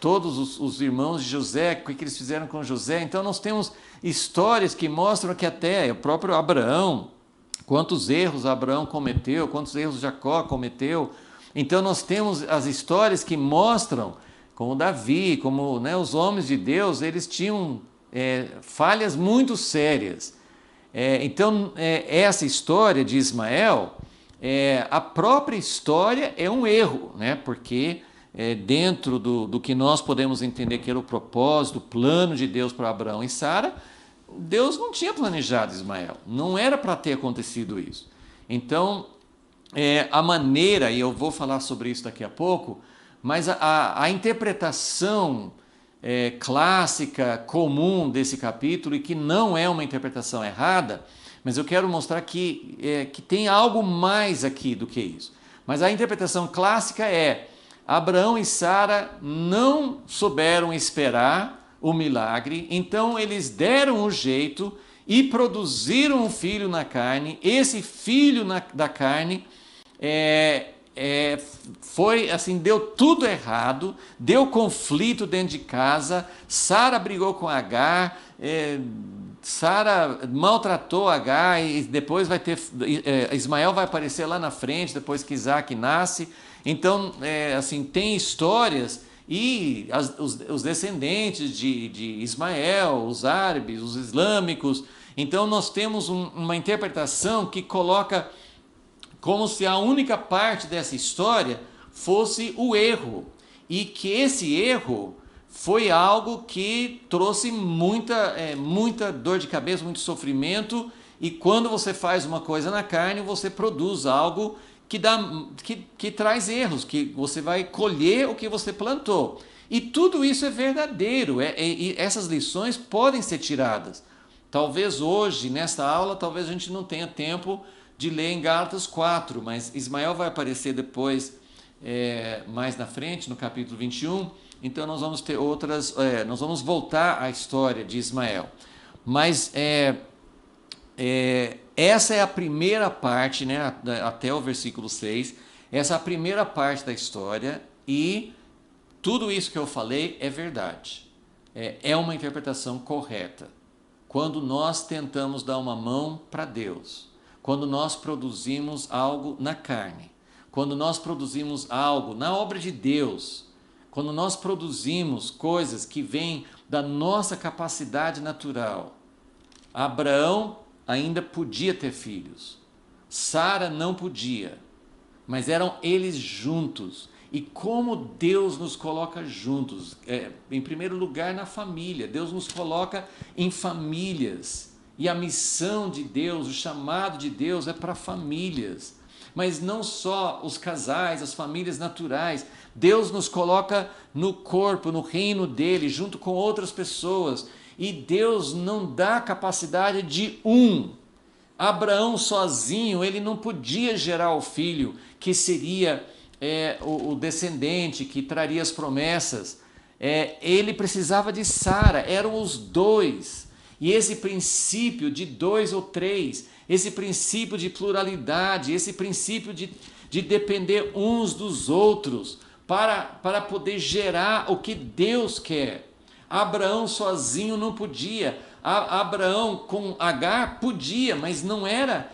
todos os irmãos de José, o que eles fizeram com José. Então nós temos histórias que mostram que até o próprio Abraão, quantos erros Abraão cometeu, quantos erros Jacó cometeu. Então nós temos as histórias que mostram como Davi, como, né, os homens de Deus, eles tinham falhas muito sérias. Então essa história de Ismael, a própria história é um erro, né? Porque dentro do que nós podemos entender que era o propósito, o plano de Deus para Abraão e Sara, Deus não tinha planejado Ismael, não era para ter acontecido isso. Então, a maneira, e eu vou falar sobre isso daqui a pouco, mas a interpretação clássica, comum desse capítulo, e que não é uma interpretação errada, mas eu quero mostrar que tem algo mais aqui do que isso. Mas a interpretação clássica é: Abraão e Sara não souberam esperar o milagre, então eles deram um jeito e produziram um filho na carne. Esse filho da carne foi assim, deu tudo errado, deu conflito dentro de casa. Sara brigou com Agar, Sara maltratou Agar, e depois vai ter Ismael vai aparecer lá na frente, depois que Isaac nasce. Então, assim, tem histórias, e os descendentes de Ismael, os árabes, os islâmicos. Então nós temos uma interpretação que coloca como se a única parte dessa história fosse o erro, e que esse erro foi algo que trouxe muita dor de cabeça, muito sofrimento. E quando você faz uma coisa na carne, você produz algo que traz erros, que você vai colher o que você plantou. E tudo isso é verdadeiro, e essas lições podem ser tiradas. Talvez hoje, nesta aula, talvez a gente não tenha tempo de ler em Gálatas 4, mas Ismael vai aparecer depois, mais na frente, no capítulo 21, então nós vamos ter outras, nós vamos voltar à história de Ismael. Mas essa é a primeira parte, né, até o versículo 6, essa é a primeira parte da história, e tudo isso que eu falei é verdade, é uma interpretação correta. Quando nós tentamos dar uma mão para Deus, quando nós produzimos algo na carne, quando nós produzimos algo na obra de Deus, quando nós produzimos coisas que vêm da nossa capacidade natural. Abraão ainda podia ter filhos, Sara não podia, mas eram eles juntos. E como Deus nos coloca juntos, em primeiro lugar na família, Deus nos coloca em famílias, e a missão de Deus, o chamado de Deus é para famílias, mas não só os casais, as famílias naturais. Deus nos coloca no corpo, no reino dele, junto com outras pessoas, e Deus não dá capacidade de um. Abraão sozinho, ele não podia gerar o filho que seria o descendente que traria as promessas. Ele precisava de Sara, eram os dois. E esse princípio de 2 ou 3, esse princípio de pluralidade, esse princípio de depender uns dos outros para poder gerar o que Deus quer. Abraão sozinho não podia. Abraão com Agar podia, mas não era,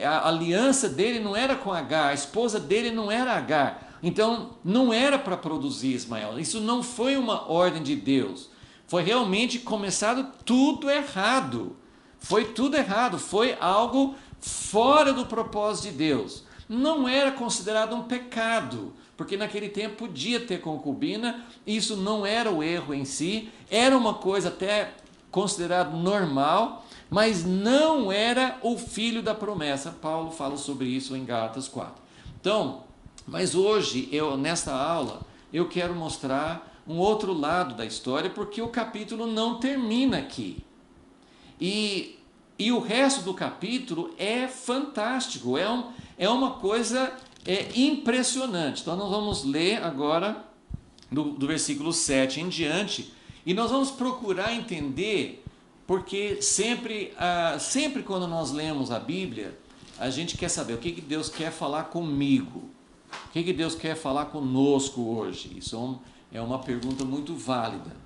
a aliança dele não era com Agar, a esposa dele não era Agar. Então não era para produzir Ismael. Isso não foi uma ordem de Deus. Foi realmente começado tudo errado. Foi tudo errado, foi algo fora do propósito de Deus. Não era considerado um pecado, porque naquele tempo podia ter concubina, isso não era o erro em si, era uma coisa até considerado normal, mas não era o filho da promessa. Paulo fala sobre isso em Gálatas 4. Então, mas hoje, nesta aula, eu quero mostrar um outro lado da história, porque o capítulo não termina aqui. E o resto do capítulo é fantástico, é uma coisa impressionante. Então nós vamos ler agora do versículo 7 em diante, e nós vamos procurar entender, porque sempre quando nós lemos a Bíblia, a gente quer saber o que Deus quer falar comigo, o que Deus quer falar conosco hoje. Isso é uma pergunta muito válida.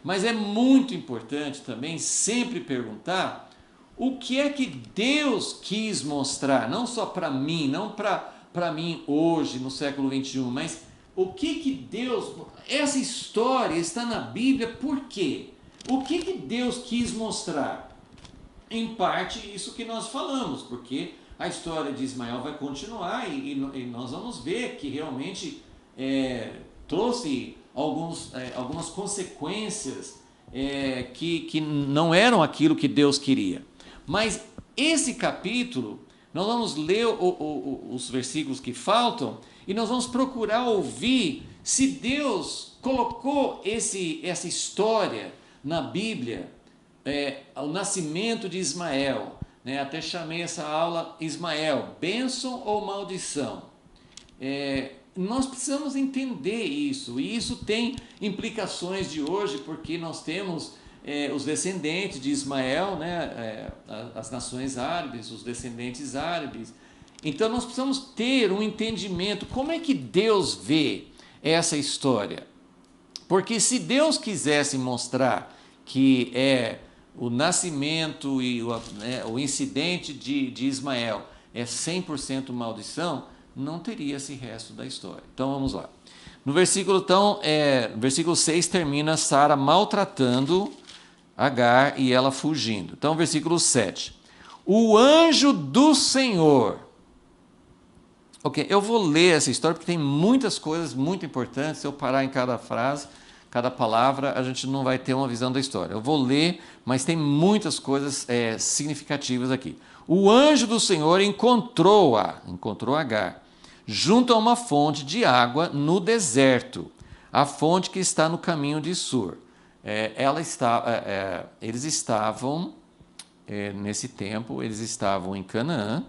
Mas é muito importante também sempre perguntar o que é que Deus quis mostrar, não só para mim, não para mim hoje, no século XXI, mas o que Deus... Essa história está na Bíblia por quê? O que Deus quis mostrar? Em parte, isso que nós falamos, porque a história de Ismael vai continuar e nós vamos ver que realmente trouxe algumas consequências que não eram aquilo que Deus queria. Mas esse capítulo, nós vamos ler os versículos que faltam e nós vamos procurar ouvir se Deus colocou essa história na Bíblia, o nascimento de Ismael, né? Até chamei essa aula Ismael, bênção ou maldição? Nós precisamos entender isso, e isso tem implicações de hoje, porque nós temos os descendentes de Ismael, né? As nações árabes, os descendentes árabes. Então nós precisamos ter um entendimento, como é que Deus vê essa história? Porque se Deus quisesse mostrar que o nascimento e o incidente de Ismael é 100% maldição, não teria esse resto da história. Então vamos lá. No versículo, versículo 6 termina Sara maltratando Agar e ela fugindo. Então versículo 7. O anjo do Senhor. Ok, eu vou ler essa história porque tem muitas coisas muito importantes. Se eu parar em cada frase, cada palavra, a gente não vai ter uma visão da história. Eu vou ler, mas tem muitas coisas significativas aqui. O anjo do Senhor encontrou Agar, junto a uma fonte de água no deserto, a fonte que está no caminho de Sur. Eles estavam, nesse tempo, eles estavam em Canaã,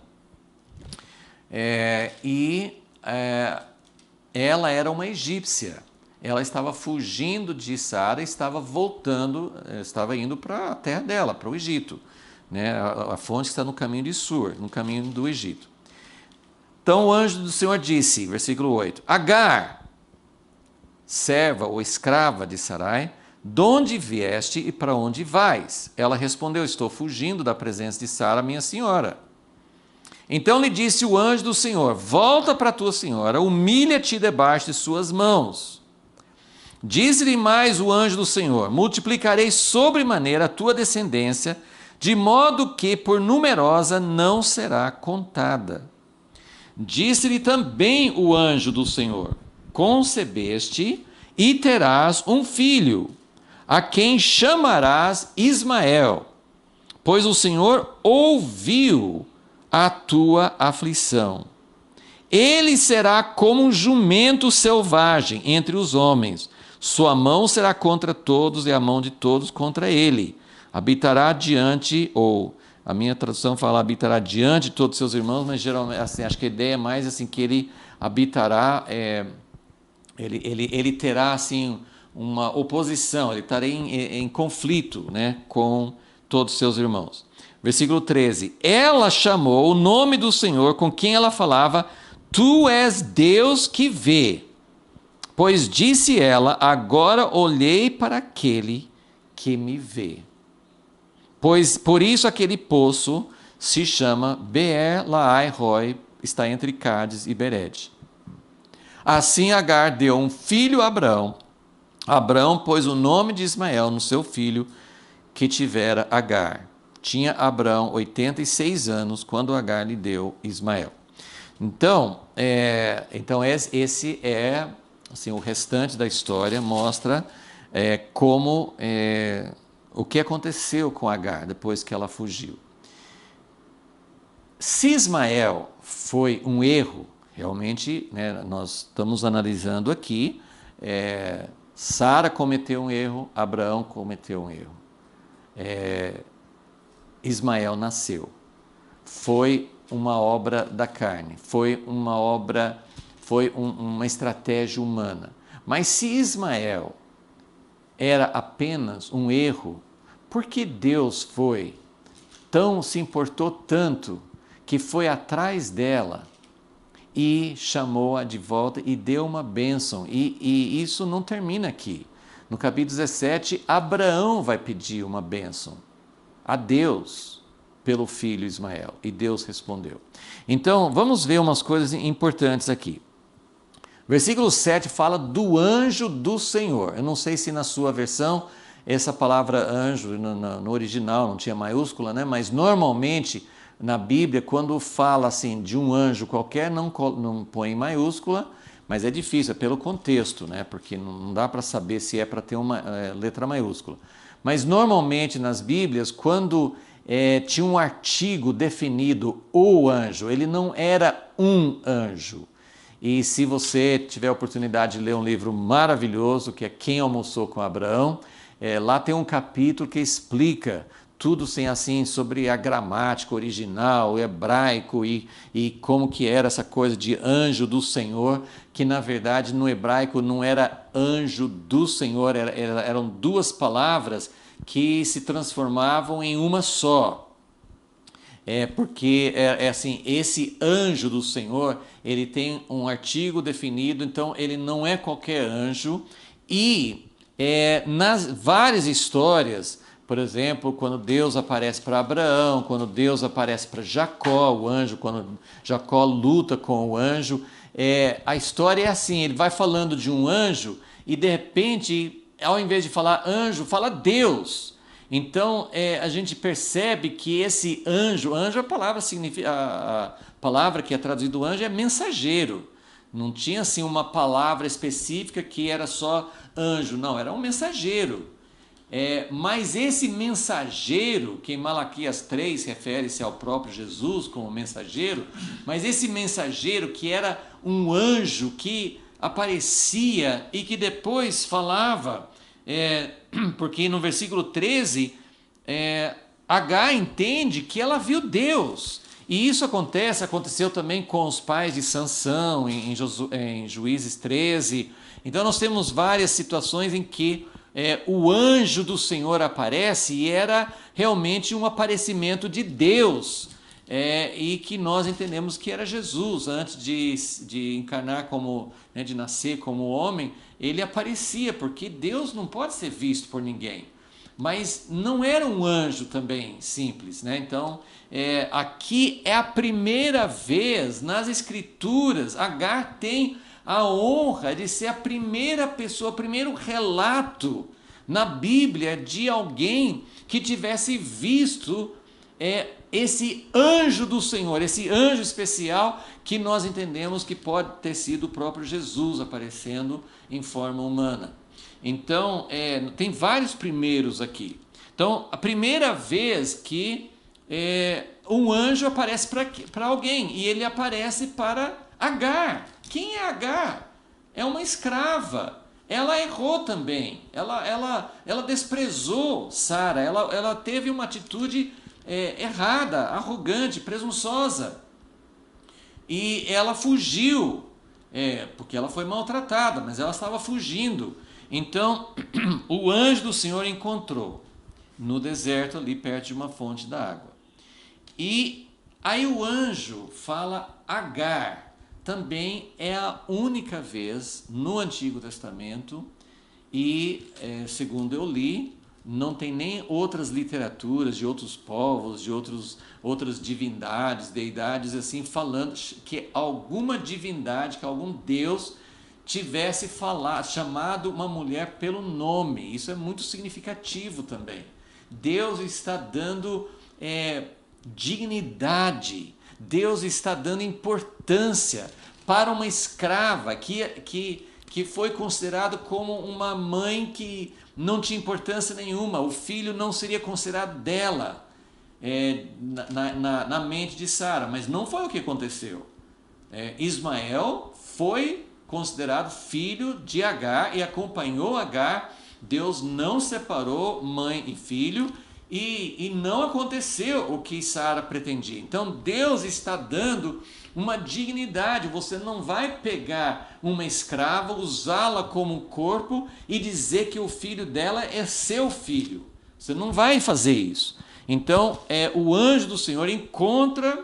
ela era uma egípcia. Ela estava fugindo de Sara, estava indo para a terra dela, para o Egito, né? A fonte está no caminho de Sur, no caminho do Egito. Então o anjo do Senhor disse, versículo 8, Agar, serva ou escrava de Sarai, de onde vieste e para onde vais? Ela respondeu, estou fugindo da presença de Sara, minha senhora. Então lhe disse o anjo do Senhor, volta para tua senhora, humilha-te debaixo de suas mãos. Diz-lhe mais o anjo do Senhor, multiplicarei sobremaneira a tua descendência, de modo que por numerosa não será contada. Disse-lhe também o anjo do Senhor, concebeste e terás um filho, a quem chamarás Ismael, pois o Senhor ouviu a tua aflição. Ele será como um jumento selvagem entre os homens, sua mão será contra todos e a mão de todos contra ele. Habitará diante, ou a minha tradução fala habitará diante de todos seus irmãos, mas geralmente assim, acho que a ideia é mais assim que ele habitará, ele terá assim uma oposição, ele estará em conflito, né, com todos os seus irmãos. Versículo 13. Ela chamou o nome do Senhor com quem ela falava, tu és Deus que vê. Pois disse ela, agora olhei para aquele que me vê. Pois por isso aquele poço se chama Beer-Lahai-Roi, está entre Cádiz e Bered. Assim Agar deu um filho a Abrão. Abrão pôs o nome de Ismael no seu filho que tivera Agar. Tinha Abrão 86 anos quando Agar lhe deu Ismael. Então esse é assim, o restante da história mostra o que aconteceu com Agar depois que ela fugiu. Se Ismael foi um erro, realmente, né, nós estamos analisando aqui, Sara cometeu um erro, Abraão cometeu um erro. Ismael nasceu. Foi uma obra da carne, foi uma estratégia humana. Mas se Ismael era apenas um erro, por que Deus se importou tanto que foi atrás dela e chamou-a de volta e deu uma bênção. E isso não termina aqui. No capítulo 17, Abraão vai pedir uma bênção a Deus pelo filho Ismael. E Deus respondeu. Então, vamos ver umas coisas importantes aqui. Versículo 7 fala do anjo do Senhor. Eu não sei se na sua versão essa palavra anjo no original não tinha maiúscula, né? Mas normalmente na Bíblia, quando fala assim de um anjo qualquer, não põe em maiúscula, mas é difícil, é pelo contexto, né? Porque não dá para saber se é para ter uma letra maiúscula. Mas normalmente nas Bíblias, quando tinha um artigo definido, o anjo, ele não era um anjo. E se você tiver a oportunidade de ler um livro maravilhoso, que é Quem Almoçou com Abraão, lá tem um capítulo que explica tudo assim sobre a gramática original, o hebraico e como que era essa coisa de anjo do Senhor, que na verdade no hebraico não era anjo do Senhor, eram duas palavras que se transformavam em uma só. Porque assim, esse anjo do Senhor, ele tem um artigo definido, então ele não é qualquer anjo. E nas várias histórias, por exemplo, quando Deus aparece para Abraão, quando Deus aparece para Jacó, o anjo, quando Jacó luta com o anjo, a história é assim, ele vai falando de um anjo e de repente, ao invés de falar anjo, fala Deus. Então a gente percebe que esse anjo, a palavra significa, a palavra que é traduzido anjo é mensageiro. Não tinha assim uma palavra específica que era só anjo, não, era um mensageiro. Mas esse mensageiro, que em Malaquias 3 refere-se ao próprio Jesus como mensageiro, mas esse mensageiro que era um anjo que aparecia e que depois falava, porque no versículo 13, Agar entende que ela viu Deus. E isso aconteceu também com os pais de Sansão, em Juízes 13. Então nós temos várias situações em que o anjo do Senhor aparece e era realmente um aparecimento de Deus. E que nós entendemos que era Jesus, antes de encarnar como, de nascer como homem, ele aparecia, porque Deus não pode ser visto por ninguém. Mas não era um anjo também simples, né? Então, aqui é a primeira vez nas Escrituras, Agar tem a honra de ser a primeira pessoa, o primeiro relato na Bíblia de alguém que tivesse visto esse anjo do Senhor, esse anjo especial que nós entendemos que pode ter sido o próprio Jesus aparecendo em forma humana. Então, tem vários primeiros aqui. Então, a primeira vez que um anjo aparece para alguém, e ele aparece para Agar. Quem é Agar? É uma escrava. Ela errou também. Ela desprezou Sara. Ela teve uma atitude errada, arrogante, presunçosa. E ela fugiu, porque ela foi maltratada, mas ela estava fugindo. Então, o anjo do Senhor encontrou no deserto, ali perto de uma fonte d'água. E aí o anjo fala Agar. Também é a única vez no Antigo Testamento, e segundo eu li, não tem nem outras literaturas de outros povos, de outras divindades, deidades, assim, falando que alguma divindade, que algum Deus tivesse chamado uma mulher pelo nome. Isso é muito significativo também. Deus está dando dignidade, Deus está dando importância para uma escrava que foi considerado como uma mãe que não tinha importância nenhuma. O filho não seria considerado dela na mente de Sara, mas não foi o que aconteceu. Ismael foi considerado filho de Agar e acompanhou Agar. Deus não separou mãe e filho, e não aconteceu o que Sara pretendia. Então Deus está dando uma dignidade. Você não vai pegar uma escrava, usá-la como um corpo e dizer que o filho dela é seu filho. Você não vai fazer isso. Então o anjo do Senhor encontra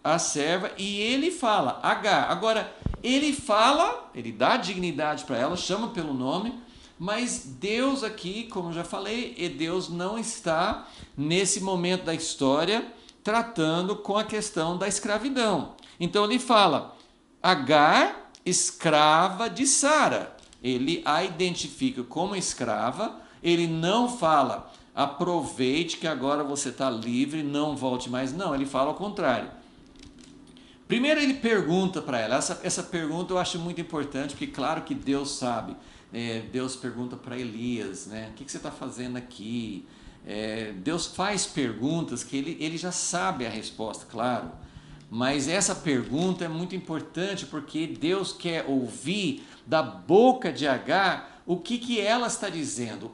a serva, e ele fala, Agar. Agora, ele fala, ele dá dignidade para ela, chama pelo nome, mas Deus aqui, como eu já falei, Deus não está nesse momento da história tratando com a questão da escravidão. Então ele fala, Agar, escrava de Sara. Ele a identifica como escrava, ele não fala, aproveite que agora você está livre, não volte mais. Não, ele fala ao contrário. Primeiro ele pergunta para ela, essa pergunta eu acho muito importante, porque claro que Deus sabe. Deus pergunta para Elias, né? O que você está fazendo aqui? Deus faz perguntas que ele já sabe a resposta, claro. Mas essa pergunta é muito importante porque Deus quer ouvir da boca de Agar o que ela está dizendo.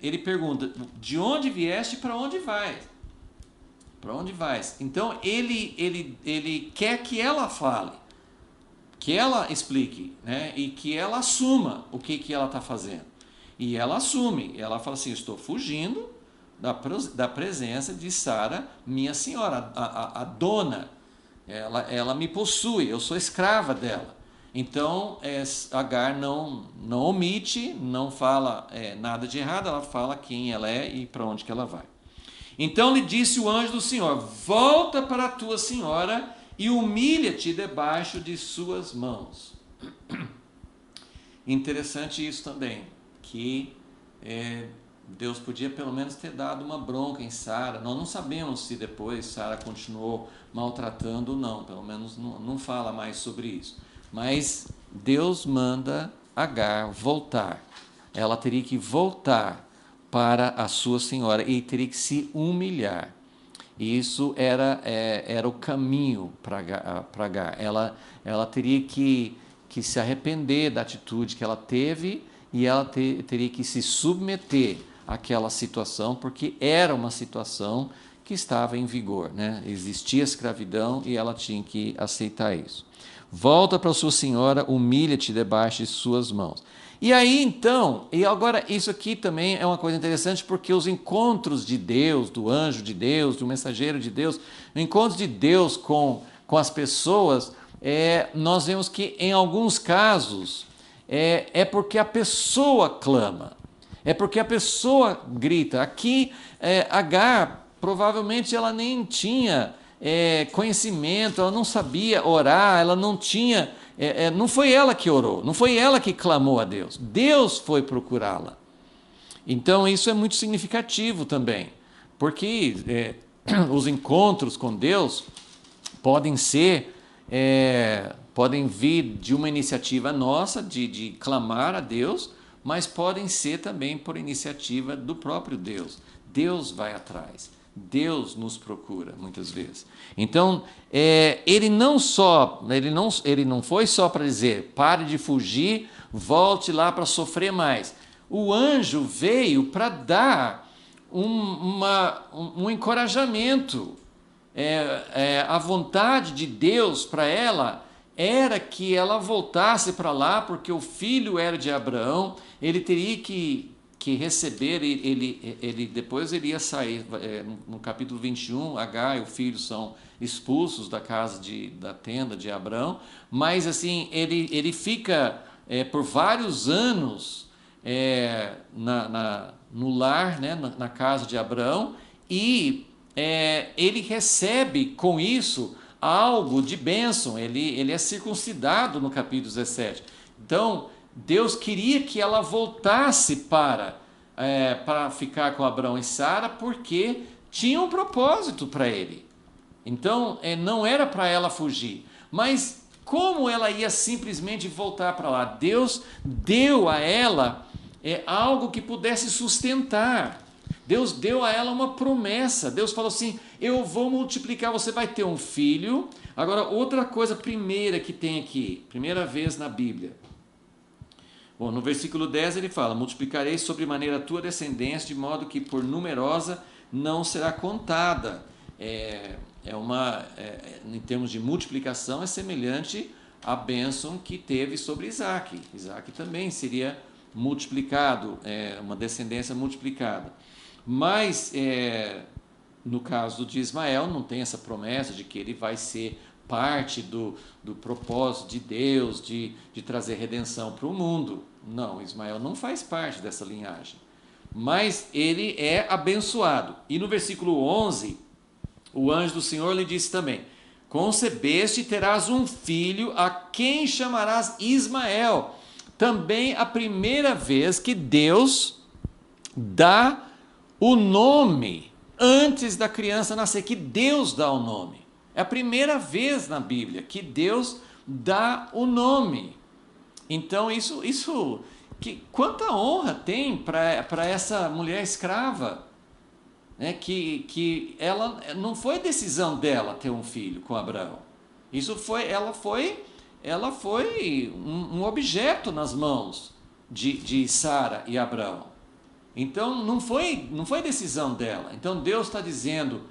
Ele pergunta, de onde vieste e para onde vais? Para onde vais? Então ele quer que ela fale, que ela explique, né? E que ela assuma o que ela está fazendo. E ela assume, ela fala assim, estou fugindo da presença de Sara, minha senhora, a dona. Ela me possui, eu sou escrava dela. Então, Agar não omite, não fala nada de errado, ela fala quem ela é e para onde que ela vai. Então lhe disse o anjo do Senhor, volta para a tua senhora e humilha-te debaixo de suas mãos. Interessante isso também, que Deus podia pelo menos ter dado uma bronca em Sara. Nós não sabemos se depois Sara continuou maltratando ou não, pelo menos não fala mais sobre isso. Mas Deus manda Agar voltar. Ela teria que voltar para a sua senhora e teria que se humilhar. E isso era o caminho para Agar. Ela teria que se arrepender da atitude que ela teve e ela teria que se submeter àquela situação, porque era uma situação que estava em vigor, né? Existia escravidão e ela tinha que aceitar isso. Volta para a sua senhora, humilha-te debaixo de suas mãos. E aí então, e agora isso aqui também é uma coisa interessante, porque os encontros de Deus, do anjo de Deus, do mensageiro de Deus, o encontro de Deus com as pessoas, nós vemos que em alguns casos é porque a pessoa clama, é porque a pessoa grita. Aqui Agar, provavelmente ela nem tinha conhecimento, ela não sabia orar, ela não tinha... não foi ela que orou, não foi ela que clamou a Deus, Deus foi procurá-la. Então isso é muito significativo também, porque os encontros com Deus podem vir de uma iniciativa nossa, de clamar a Deus, mas podem ser também por iniciativa do próprio Deus. Deus vai atrás, Deus nos procura muitas vezes. Então, ele não foi só para dizer, pare de fugir, volte lá para sofrer mais. O anjo veio para dar um encorajamento. A vontade de Deus para ela era que ela voltasse para lá, porque o filho era de Abraão, ele teria que receber, depois ele ia sair, no capítulo 21, Agar e o filho são expulsos da casa da tenda de Abraão, mas assim, ele fica por vários anos no lar, né, na casa de Abraão, e ele recebe com isso algo de bênção, ele é circuncidado no capítulo 17. Então, Deus queria que ela voltasse para ficar com Abraão e Sara, porque tinha um propósito para ele. Então, não era para ela fugir. Mas como ela ia simplesmente voltar para lá? Deus deu a ela algo que pudesse sustentar. Deus deu a ela uma promessa. Deus falou assim, eu vou multiplicar, você vai ter um filho. Agora, outra coisa primeira que tem aqui, primeira vez na Bíblia. Bom, no versículo 10 ele fala, multiplicarei sobremaneira a tua descendência, de modo que por numerosa não será contada. Em termos de multiplicação, é semelhante à bênção que teve sobre Isaac. Isaac também seria multiplicado, uma descendência multiplicada. Mas, no caso de Ismael, não tem essa promessa de que ele vai ser parte do propósito de Deus de trazer redenção para o mundo. Não, Ismael não faz parte dessa linhagem. Mas ele é abençoado. E no versículo 11, o anjo do Senhor lhe disse também: concebeste e terás um filho, a quem chamarás Ismael. Também a primeira vez que Deus dá o nome antes da criança nascer, que Deus dá o nome. É a primeira vez na Bíblia que Deus dá o nome. Então quanta honra tem para essa mulher escrava, né? Que ela não foi decisão dela ter um filho com Abraão. Ela foi um objeto nas mãos de Sara e Abraão. Então não foi decisão dela. Então Deus está dizendo: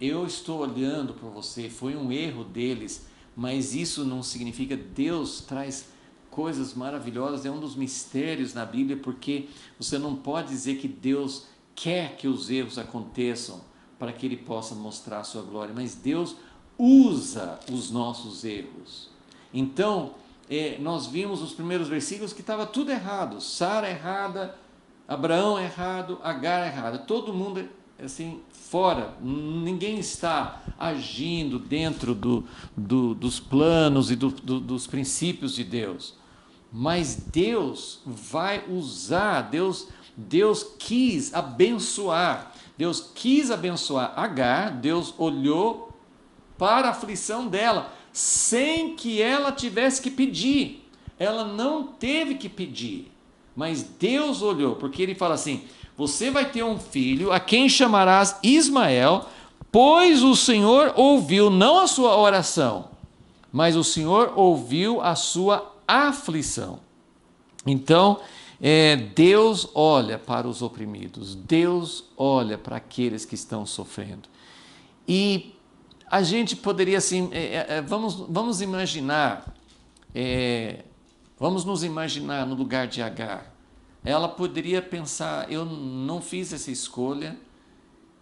eu estou olhando por você, foi um erro deles, mas isso não significa. Deus traz coisas maravilhosas, é um dos mistérios na Bíblia, porque você não pode dizer que Deus quer que os erros aconteçam para que Ele possa mostrar a sua glória, mas Deus usa os nossos erros. Então, nós vimos nos primeiros versículos que estava tudo errado, Sara errada, Abraão errado, Agar errada, todo mundo assim fora, ninguém está agindo dentro dos planos e dos princípios de Deus. Mas Deus vai usar, Deus quis abençoar Agar. Deus olhou para a aflição dela, sem que ela tivesse que pedir. Ela não teve que pedir, mas Deus olhou, porque Ele fala assim: você vai ter um filho, a quem chamarás Ismael, pois o Senhor ouviu não a sua oração, mas o Senhor ouviu a sua aflição. Então, Deus olha para os oprimidos, Deus olha para aqueles que estão sofrendo. E a gente poderia assim, vamos imaginar, vamos nos imaginar no lugar de Agar. Ela poderia pensar: eu não fiz essa escolha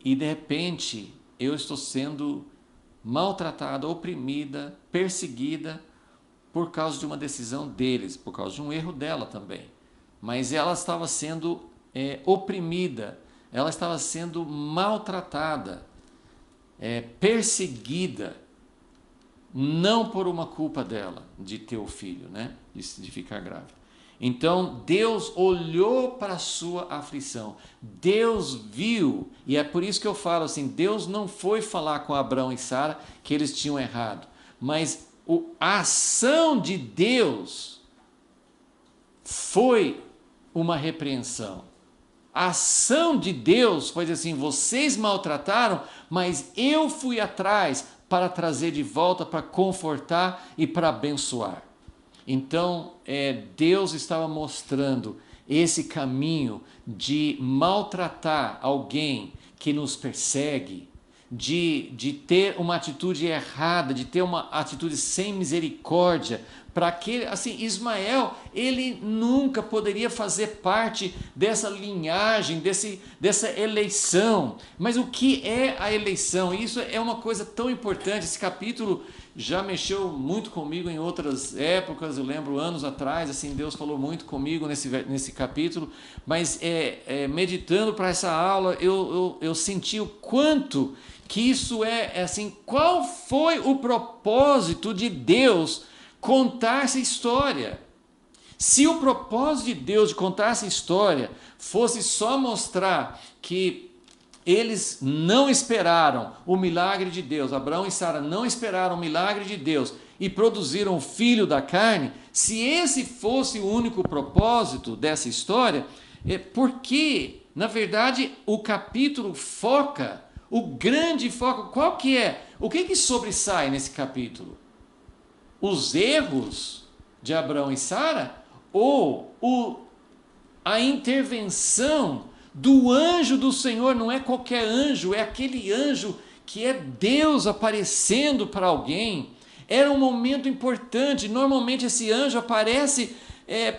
e de repente eu estou sendo maltratada, oprimida, perseguida por causa de uma decisão deles, por causa de um erro dela também. Mas ela estava sendo oprimida, ela estava sendo maltratada, perseguida, não por uma culpa dela de ter o filho, né? de ficar grávida. Então Deus olhou para a sua aflição, Deus viu, e é por isso que eu falo assim: Deus não foi falar com Abraão e Sara que eles tinham errado, mas a ação de Deus foi uma repreensão. A ação de Deus foi assim: vocês maltrataram, mas eu fui atrás para trazer de volta, para confortar e para abençoar. Então, Deus estava mostrando esse caminho de maltratar alguém que nos persegue, de ter uma atitude errada, de ter uma atitude sem misericórdia, para aquele, assim, Ismael, ele nunca poderia fazer parte dessa linhagem, dessa eleição. Mas o que é a eleição? Isso é uma coisa tão importante. Esse capítulo já mexeu muito comigo em outras épocas. Eu lembro anos atrás, assim, Deus falou muito comigo nesse capítulo. Mas meditando para essa aula, eu senti o quanto que isso assim, qual foi o propósito de Deus contar essa história? Se o propósito de Deus de contar essa história fosse só mostrar que eles não esperaram o milagre de Deus, Abraão e Sara não esperaram o milagre de Deus e produziram o filho da carne, se esse fosse o único propósito dessa história, porque, na verdade, o capítulo foca, o grande foco, qual que é? O que sobressai nesse capítulo? Os erros de Abraão e Sara ou a intervenção do anjo do Senhor? Não é qualquer anjo, é aquele anjo que é Deus aparecendo para alguém. Era um momento importante. Normalmente esse anjo aparece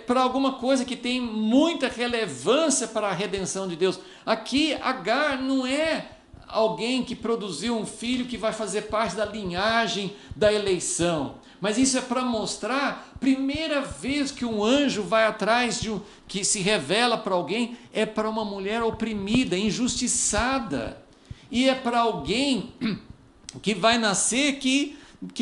para alguma coisa que tem muita relevância para a redenção de Deus. Aqui Agar não é alguém que produziu um filho que vai fazer parte da linhagem da eleição. Mas isso é para mostrar, primeira vez que um anjo vai atrás que se revela para alguém, é para uma mulher oprimida, injustiçada. E é para alguém que vai nascer que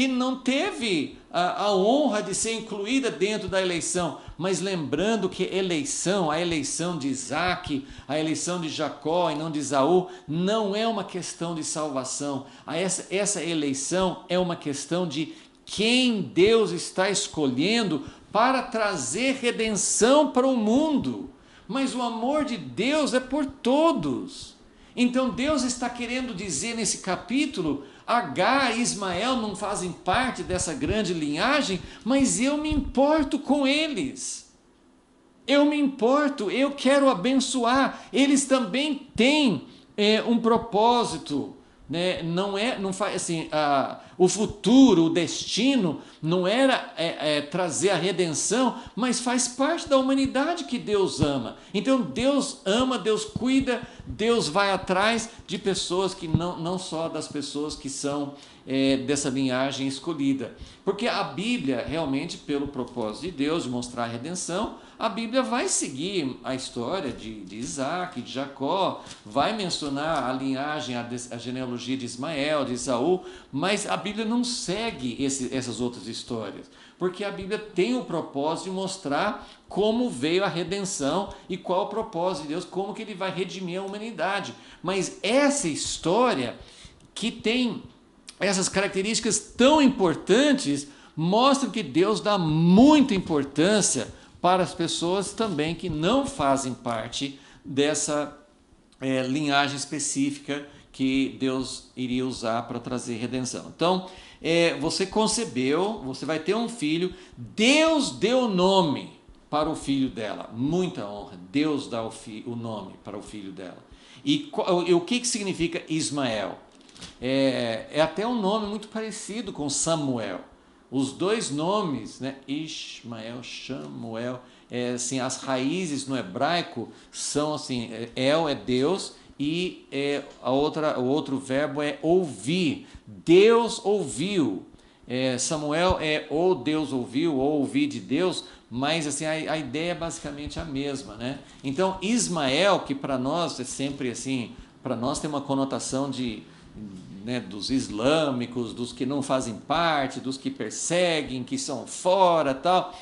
não teve a honra de ser incluída dentro da eleição. Mas lembrando que a eleição de Isaac, a eleição de Jacó e não de Esaú, não é uma questão de salvação. Essa eleição é uma questão de quem Deus está escolhendo para trazer redenção para o mundo. Mas o amor de Deus é por todos. Então Deus está querendo dizer nesse capítulo: Agar e Ismael não fazem parte dessa grande linhagem, mas eu me importo com eles. Eu me importo, eu quero abençoar. Eles também têm um propósito. Né? Não faz assim, o futuro, o destino não era trazer a redenção, mas faz parte da humanidade que Deus ama. Então Deus ama, Deus cuida, Deus vai atrás de pessoas que não só das pessoas que são dessa linhagem escolhida, porque a Bíblia realmente, pelo propósito de Deus de mostrar a redenção, a Bíblia vai seguir a história de Isaac, de Jacó, vai mencionar a linhagem, a genealogia de Ismael, de Esaú, mas a Bíblia não segue essas outras histórias, porque a Bíblia tem o propósito de mostrar como veio a redenção e qual o propósito de Deus, como que ele vai redimir a humanidade. Mas essa história que tem essas características tão importantes mostra que Deus dá muita importância para as pessoas também que não fazem parte dessa linhagem específica que Deus iria usar para trazer redenção. Então, você concebeu, você vai ter um filho, Deus deu nome para o filho dela, muita honra, Deus dá o nome para o filho dela. E o que significa Ismael? É até um nome muito parecido com Samuel. Os dois nomes, né, Ismael, Samuel, assim, as raízes no hebraico são assim, El é Deus e o outro verbo é ouvir. Deus ouviu. Samuel ou Deus ouviu, ou ouvir de Deus, mas assim, a ideia é basicamente a mesma, né? Então, Ismael, que para nós é sempre assim, para nós tem uma conotação dos islâmicos, dos que não fazem parte, dos que perseguem, que são fora, tal.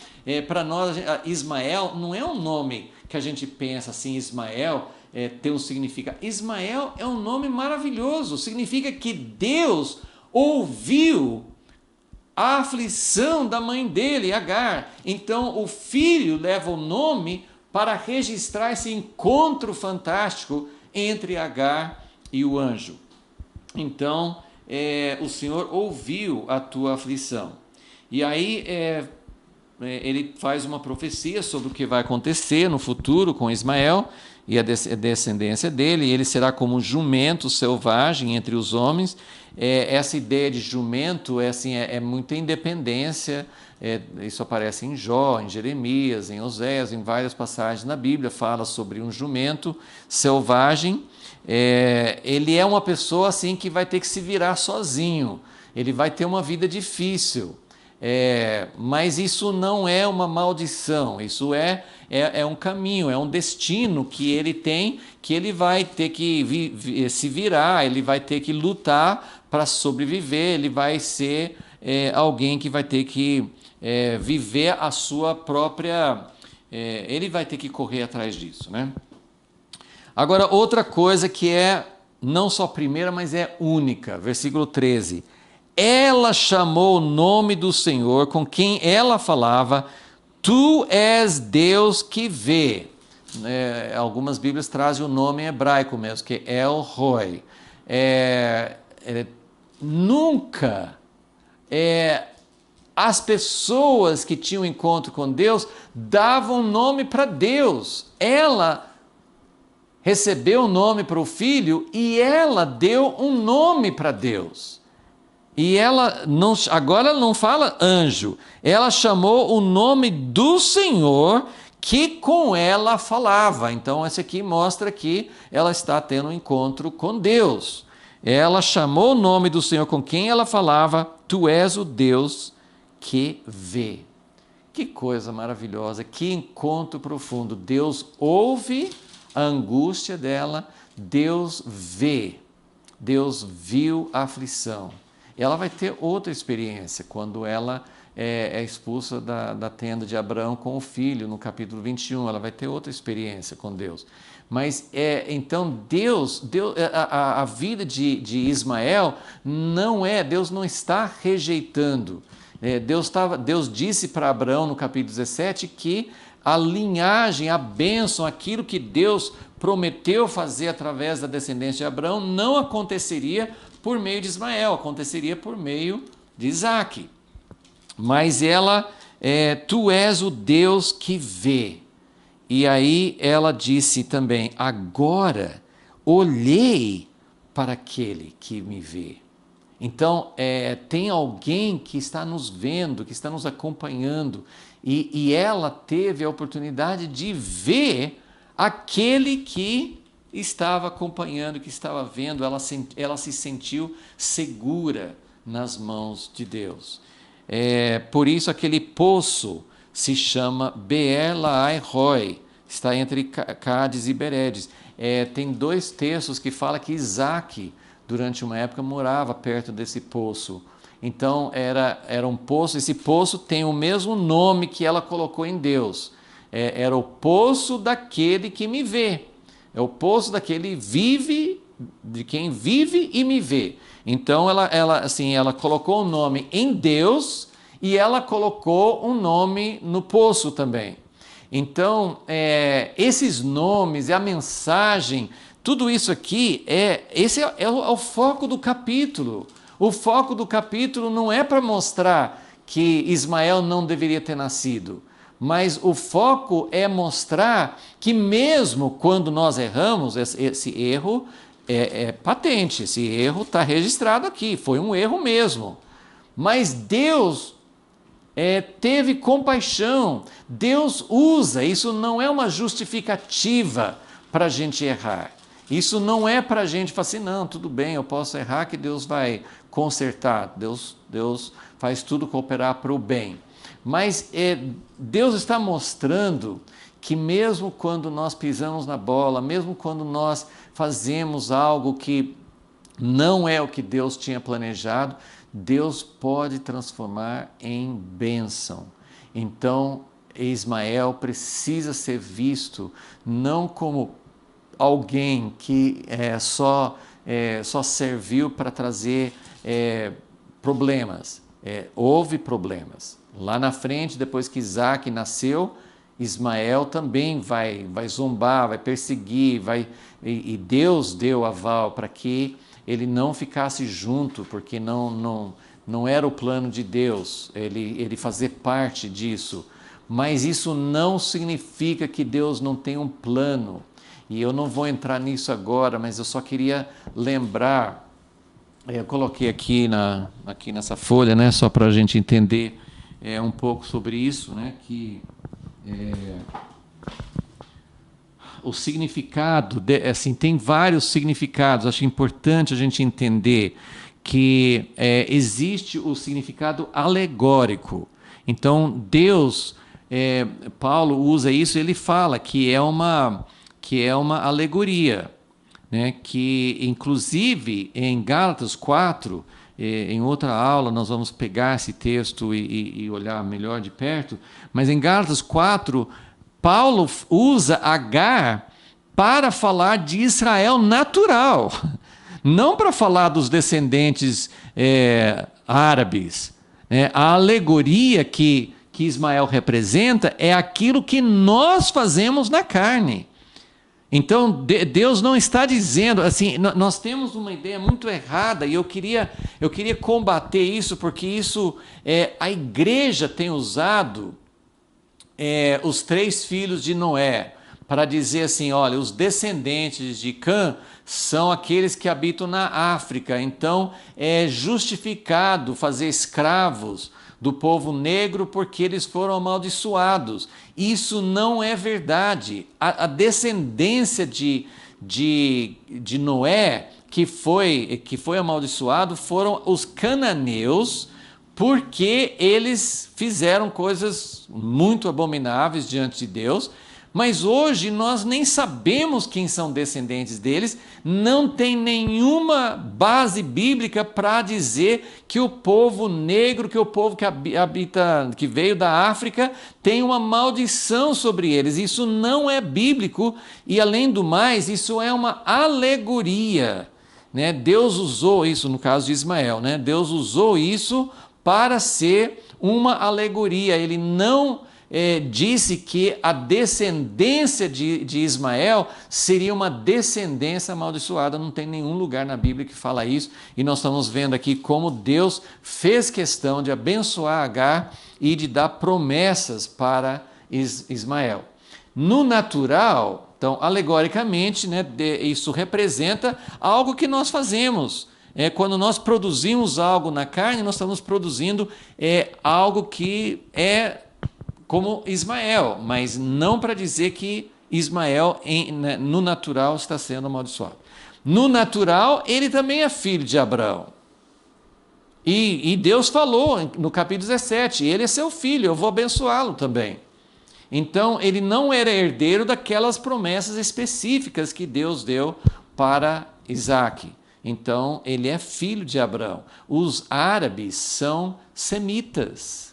Para nós, Ismael não é um nome que a gente pensa assim, Ismael tem um significado. Ismael é um nome maravilhoso, significa que Deus ouviu a aflição da mãe dele, Agar. Então o filho leva o nome para registrar esse encontro fantástico entre Agar e o anjo. Então o Senhor ouviu a tua aflição. E aí ele faz uma profecia sobre o que vai acontecer no futuro com Ismael e a descendência dele. Ele será como um jumento selvagem entre os homens. Essa ideia de jumento é muita independência. Isso aparece em Jó, em Jeremias, em Oséias, em várias passagens na Bíblia, fala sobre um jumento selvagem. Ele é uma pessoa assim que vai ter que se virar sozinho, ele vai ter uma vida difícil, mas isso não é uma maldição, isso é um caminho, é um destino que ele tem, que ele vai ter que se virar, ele vai ter que lutar para sobreviver, ele vai ser alguém que vai ter que viver a sua própria... ele vai ter que correr atrás disso, né? Agora, outra coisa que é não só primeira, mas é única. Versículo 13. Ela chamou o nome do Senhor com quem ela falava, tu és Deus que vê. Algumas Bíblias trazem o nome em hebraico mesmo, que é El Roi. Nunca as pessoas que tinham encontro com Deus davam nome para Deus. Ela recebeu o nome para o filho e ela deu um nome para Deus. E agora ela não fala anjo, ela chamou o nome do Senhor que com ela falava. Então esse aqui mostra que ela está tendo um encontro com Deus. ela chamou o nome do Senhor com quem ela falava: Tu és o Deus que vê. Que coisa maravilhosa, que encontro profundo. Deus ouve a angústia dela, Deus vê, Deus viu a aflição. E ela vai ter outra experiência quando ela é expulsa da tenda de Abraão com o filho, no capítulo 21. Ela vai ter outra experiência com Deus. Mas então a vida de Ismael Deus não está rejeitando. Deus disse para Abraão no capítulo 17 que a linhagem, a bênção, aquilo que Deus prometeu fazer através da descendência de Abraão não aconteceria por meio de Ismael, aconteceria por meio de Isaque. Mas tu és o Deus que vê. E aí ela disse também: agora olhei para aquele que me vê. Então, tem alguém que está nos vendo, que está nos acompanhando, e ela teve a oportunidade de ver aquele que estava acompanhando, que estava vendo. Ela se sentiu segura nas mãos de Deus. Por isso aquele poço se chama Beer Lahai Roi, está entre Cádiz e Beredes. Tem 2 textos que falam que Isaque, durante uma época, morava perto desse poço. Então era um poço. Esse poço tem o mesmo nome que ela colocou em Deus. Era o poço daquele que me vê. É o poço daquele de quem vive e me vê. Então ela colocou o nome em Deus e ela colocou um nome no poço também. Então esses nomes e a mensagem, tudo isso aqui, esse é o foco do capítulo. O foco do capítulo não é para mostrar que Ismael não deveria ter nascido, mas o foco é mostrar que mesmo quando nós erramos, esse erro é patente, esse erro está registrado aqui, foi um erro mesmo. Mas Deus teve compaixão, Deus usa, isso não é uma justificativa para a gente errar. Isso não é para a gente falar assim: não, tudo bem, eu posso errar que Deus vai consertar, Deus faz tudo cooperar para o bem. Mas Deus está mostrando que mesmo quando nós pisamos na bola, mesmo quando nós fazemos algo que não é o que Deus tinha planejado, Deus pode transformar em bênção. Então, Ismael precisa ser visto não como alguém que só serviu para trazer problemas. Houve problemas. Lá na frente, depois que Isaque nasceu, Ismael também vai zombar, vai perseguir, e Deus deu aval para que ele não ficasse junto, porque não era o plano de Deus ele fazer parte disso. Mas isso não significa que Deus não tem um plano. E eu não vou entrar nisso agora, mas eu só queria lembrar, eu coloquei aqui nessa folha, né, só para a gente entender um pouco sobre isso, né, que o significado, assim, tem vários significados. Acho importante a gente entender que existe o significado alegórico. Então, Deus, Paulo usa isso, ele fala que é uma alegoria, né? Que, inclusive, em Gálatas 4, em outra aula nós vamos pegar esse texto e olhar melhor de perto, mas em Gálatas 4, Paulo usa Agar para falar de Israel natural, não para falar dos descendentes árabes. A alegoria que Ismael representa é aquilo que nós fazemos na carne. Então, Deus não está dizendo, assim, nós temos uma ideia muito errada, e eu queria combater isso, porque isso, a igreja tem usado os 3 filhos de Noé, para dizer assim: olha, os descendentes de Cã são aqueles que habitam na África, então é justificado fazer escravos do povo negro porque eles foram amaldiçoados. Isso não é verdade. A descendência de de Noé, que foi amaldiçoado, foram os cananeus, porque eles fizeram coisas muito abomináveis diante de Deus. Mas hoje nós nem sabemos quem são descendentes deles, não tem nenhuma base bíblica para dizer que o povo negro, que o povo que veio da África, tem uma maldição sobre eles. Isso não é bíblico e, além do mais, isso é uma alegoria, né? Deus usou isso, no caso de Ismael, né? Deus usou isso para ser uma alegoria. Ele não disse que a descendência de Ismael seria uma descendência amaldiçoada. Não tem nenhum lugar na Bíblia que fala isso, e nós estamos vendo aqui como Deus fez questão de abençoar Agar e de dar promessas para Ismael. No natural, então, alegoricamente, né, isso representa algo que nós fazemos. Quando nós produzimos algo na carne, nós estamos produzindo algo que é como Ismael, mas não para dizer que Ismael no natural está sendo amaldiçoado. No natural, ele também é filho de Abraão. E Deus falou no capítulo 17, ele é seu filho, eu vou abençoá-lo também. Então, ele não era herdeiro daquelas promessas específicas que Deus deu para Isaac. Então, ele é filho de Abraão. Os árabes são semitas.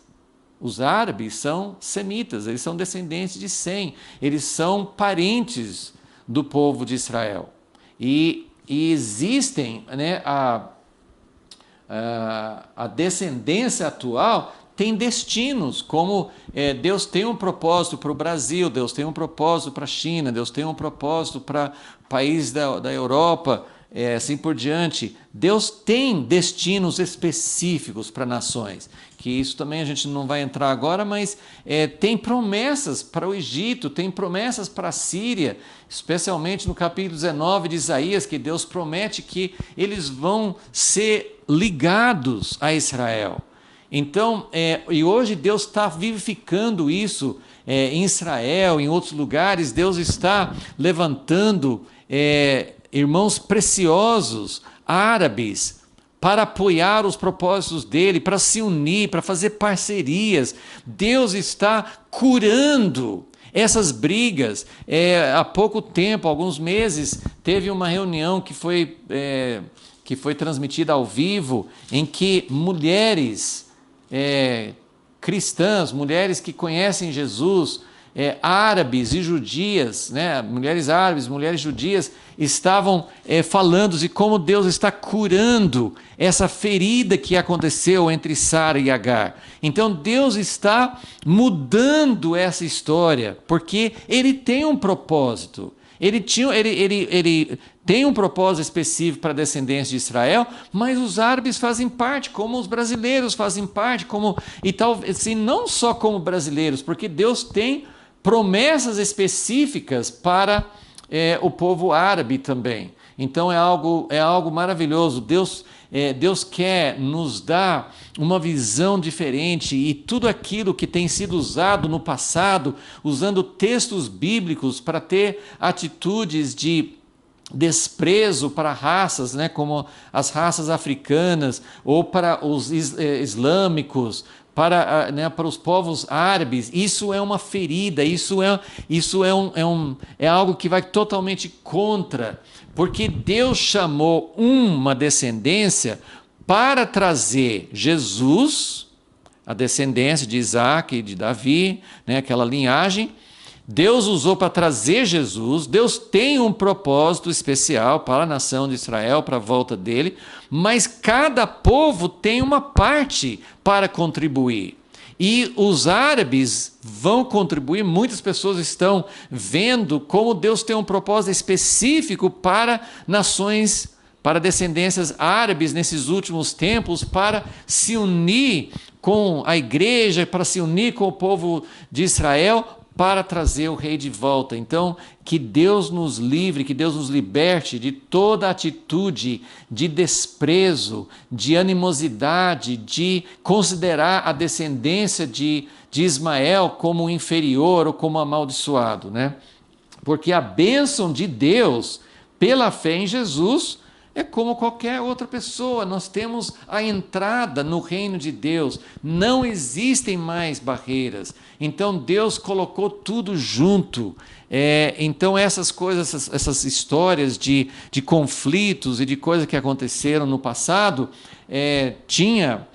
Os árabes são semitas, eles são descendentes de Sem, eles são parentes do povo de Israel. E existem, né, a descendência atual tem destinos, como Deus tem um propósito para o Brasil, Deus tem um propósito para a China, Deus tem um propósito para países da Europa, assim por diante. Deus tem destinos específicos para nações, que isso também a gente não vai entrar agora, mas tem promessas para o Egito, tem promessas para a Síria, especialmente no capítulo 19 de Isaías, que Deus promete que eles vão ser ligados a Israel. Então, e hoje Deus está vivificando isso em Israel, em outros lugares. Deus está levantando irmãos preciosos, árabes, para apoiar os propósitos dele, para se unir, para fazer parcerias. Deus está curando essas brigas. Há pouco tempo, alguns meses, teve uma reunião que foi transmitida ao vivo, em que mulheres cristãs, mulheres que conhecem Jesus, árabes e judias, né, mulheres árabes, mulheres judias, estavam falando de como Deus está curando essa ferida que aconteceu entre Sara e Agar. Então Deus está mudando essa história, porque Ele tem um propósito. Ele tem um propósito específico para a descendência de Israel, mas os árabes fazem parte, como os brasileiros fazem parte, e talvez assim, não só como brasileiros, porque Deus tem promessas específicas para o povo árabe também. Então é algo maravilhoso. Deus quer nos dar uma visão diferente, e tudo aquilo que tem sido usado no passado, usando textos bíblicos para ter atitudes de desprezo para raças, né, como as raças africanas, ou para os islâmicos, para os povos árabes. Isso é uma ferida, isso é algo que vai totalmente contra, porque Deus chamou uma descendência para trazer Jesus, a descendência de Isaac e de Davi, né, aquela linhagem. Deus usou para trazer Jesus. Deus tem um propósito especial para a nação de Israel, para a volta dele, mas cada povo tem uma parte para contribuir. E os árabes vão contribuir. Muitas pessoas estão vendo como Deus tem um propósito específico para nações, para descendências árabes nesses últimos tempos, para se unir com a igreja, para se unir com o povo de Israel, para trazer o rei de volta. Então, que Deus nos livre, que Deus nos liberte de toda atitude de desprezo, de animosidade, de considerar a descendência de Ismael como inferior ou como amaldiçoado, né? Porque a bênção de Deus pela fé em Jesus, é como qualquer outra pessoa. Nós temos a entrada no reino de Deus. Não existem mais barreiras. Então Deus colocou tudo junto. Então essas coisas, essas histórias de conflitos e de coisas que aconteceram no passado, tinha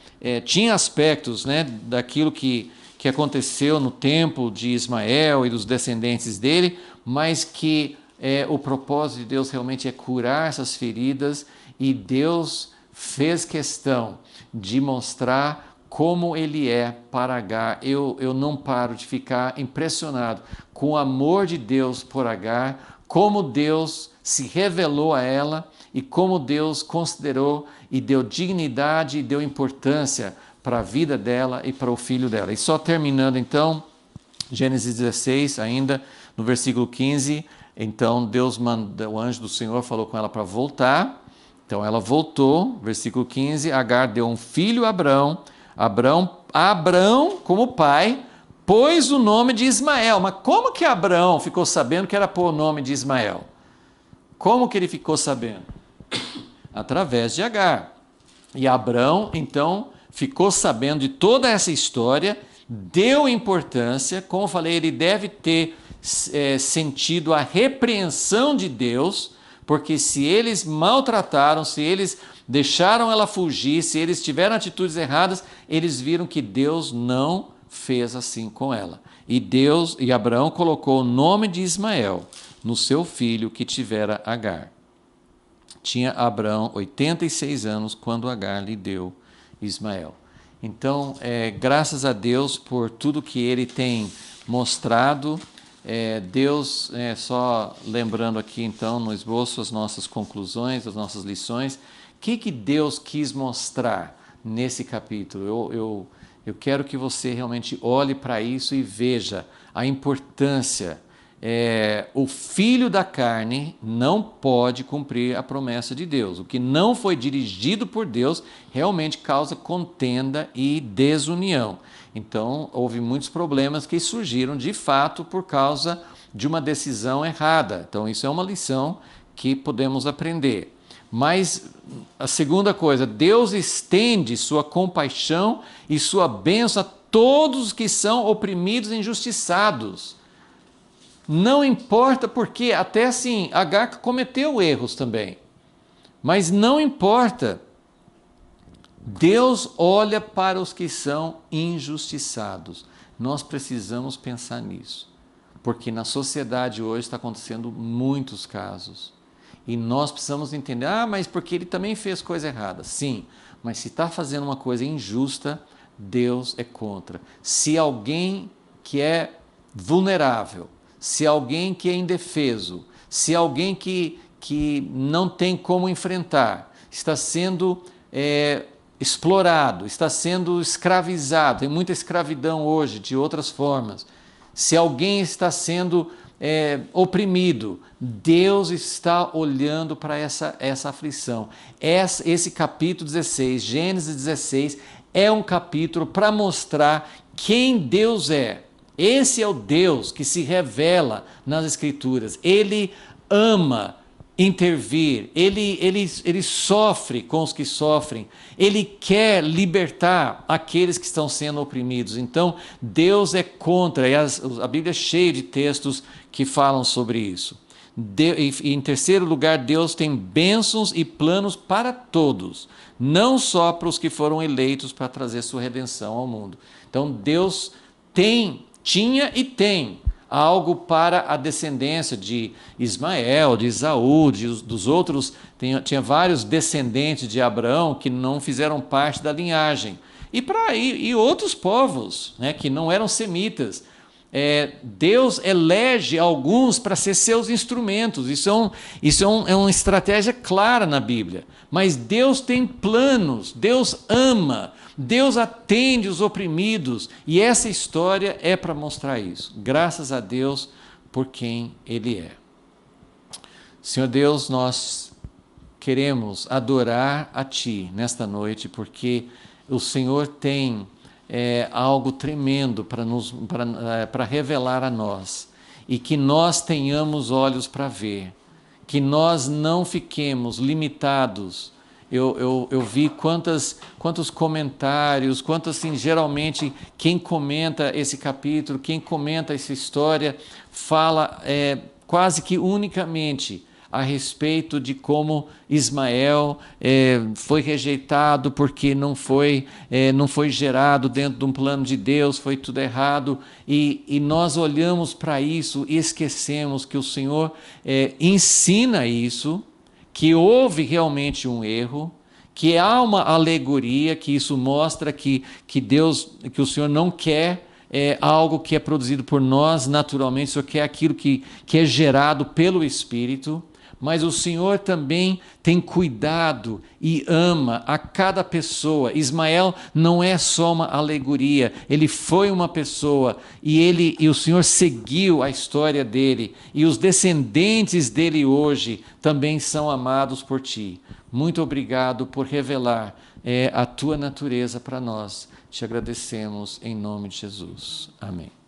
aspectos, né, daquilo que aconteceu no tempo de Ismael e dos descendentes dele, mas que o propósito de Deus realmente é curar essas feridas, e Deus fez questão de mostrar como Ele é para Agar. Eu não paro de ficar impressionado com o amor de Deus por Agar, como Deus se revelou a ela e como Deus considerou e deu dignidade e deu importância para a vida dela e para o filho dela. E só terminando então, Gênesis 16 ainda, no versículo 15, então Deus manda, o anjo do Senhor falou com ela para voltar. Então ela voltou, versículo 15, Agar deu um filho a Abrão, como pai, pôs o nome de Ismael. Mas como que Abrão ficou sabendo que era pôr o nome de Ismael? Como que ele ficou sabendo? Através de Agar. E Abrão, então, ficou sabendo de toda essa história, deu importância, como eu falei, ele deve ter sentido a repreensão de Deus, porque se eles maltrataram, se eles deixaram ela fugir, se eles tiveram atitudes erradas, eles viram que Deus não fez assim com ela. E Abraão colocou o nome de Ismael no seu filho que tivera Agar. Tinha Abraão 86 anos quando Agar lhe deu Ismael. Então, graças a Deus por tudo que Ele tem mostrado. Deus, só lembrando aqui então no esboço as nossas conclusões, as nossas lições, o que Deus quis mostrar nesse capítulo? Eu quero que você realmente olhe para isso e veja a importância. O filho da carne não pode cumprir a promessa de Deus. O que não foi dirigido por Deus realmente causa contenda e desunião. Então, houve muitos problemas que surgiram de fato por causa de uma decisão errada. Então, isso é uma lição que podemos aprender. Mas a segunda coisa, Deus estende sua compaixão e sua bênção a todos os que são oprimidos e injustiçados. Não importa porque, até assim, Agar cometeu erros também. Mas não importa. Deus olha para os que são injustiçados. Nós precisamos pensar nisso. Porque na sociedade hoje está acontecendo muitos casos. E nós precisamos entender, mas porque ele também fez coisa errada. Sim, mas se está fazendo uma coisa injusta, Deus é contra. Se alguém que é vulnerável, se alguém que é indefeso, se alguém que não tem como enfrentar, está sendo explorado, está sendo escravizado, tem muita escravidão hoje de outras formas, se alguém está sendo oprimido, Deus está olhando para essa aflição. Esse capítulo 16, Gênesis 16, é um capítulo para mostrar quem Deus é. Esse é o Deus que se revela nas Escrituras. Ele ama intervir, ele sofre com os que sofrem, ele quer libertar aqueles que estão sendo oprimidos. Então, Deus é contra, e a Bíblia é cheia de textos que falam sobre isso. E em terceiro lugar, Deus tem bênçãos e planos para todos, não só para os que foram eleitos para trazer sua redenção ao mundo. Então, Deus tinha e tem algo para a descendência de Ismael, de Esaú, dos outros. Tinha vários descendentes de Abraão que não fizeram parte da linhagem. E outros povos, né, que não eram semitas. Deus elege alguns para ser seus instrumentos. Isso é uma estratégia clara na Bíblia. Mas Deus tem planos, Deus ama, Deus atende os oprimidos, e essa história é para mostrar isso. Graças a Deus por quem Ele é. Senhor Deus, nós queremos adorar a Ti nesta noite, porque o Senhor tem algo tremendo para revelar a nós, e que nós tenhamos olhos para ver, que nós não fiquemos limitados. Eu vi quantos comentários, assim, geralmente quem comenta esse capítulo, quem comenta essa história, fala quase que unicamente a respeito de como Ismael foi rejeitado porque não foi gerado dentro de um plano de Deus, foi tudo errado, e nós olhamos para isso e esquecemos que o Senhor ensina isso, que houve realmente um erro, que há uma alegoria, que isso mostra que Deus, que o Senhor não quer algo que é produzido por nós naturalmente, o Senhor quer aquilo que é gerado pelo Espírito, mas o Senhor também tem cuidado e ama a cada pessoa. Ismael não é só uma alegoria, ele foi uma pessoa e o Senhor seguiu a história dele, e os descendentes dele hoje também são amados por ti. Muito obrigado por revelar a tua natureza para nós. Te agradecemos em nome de Jesus. Amém.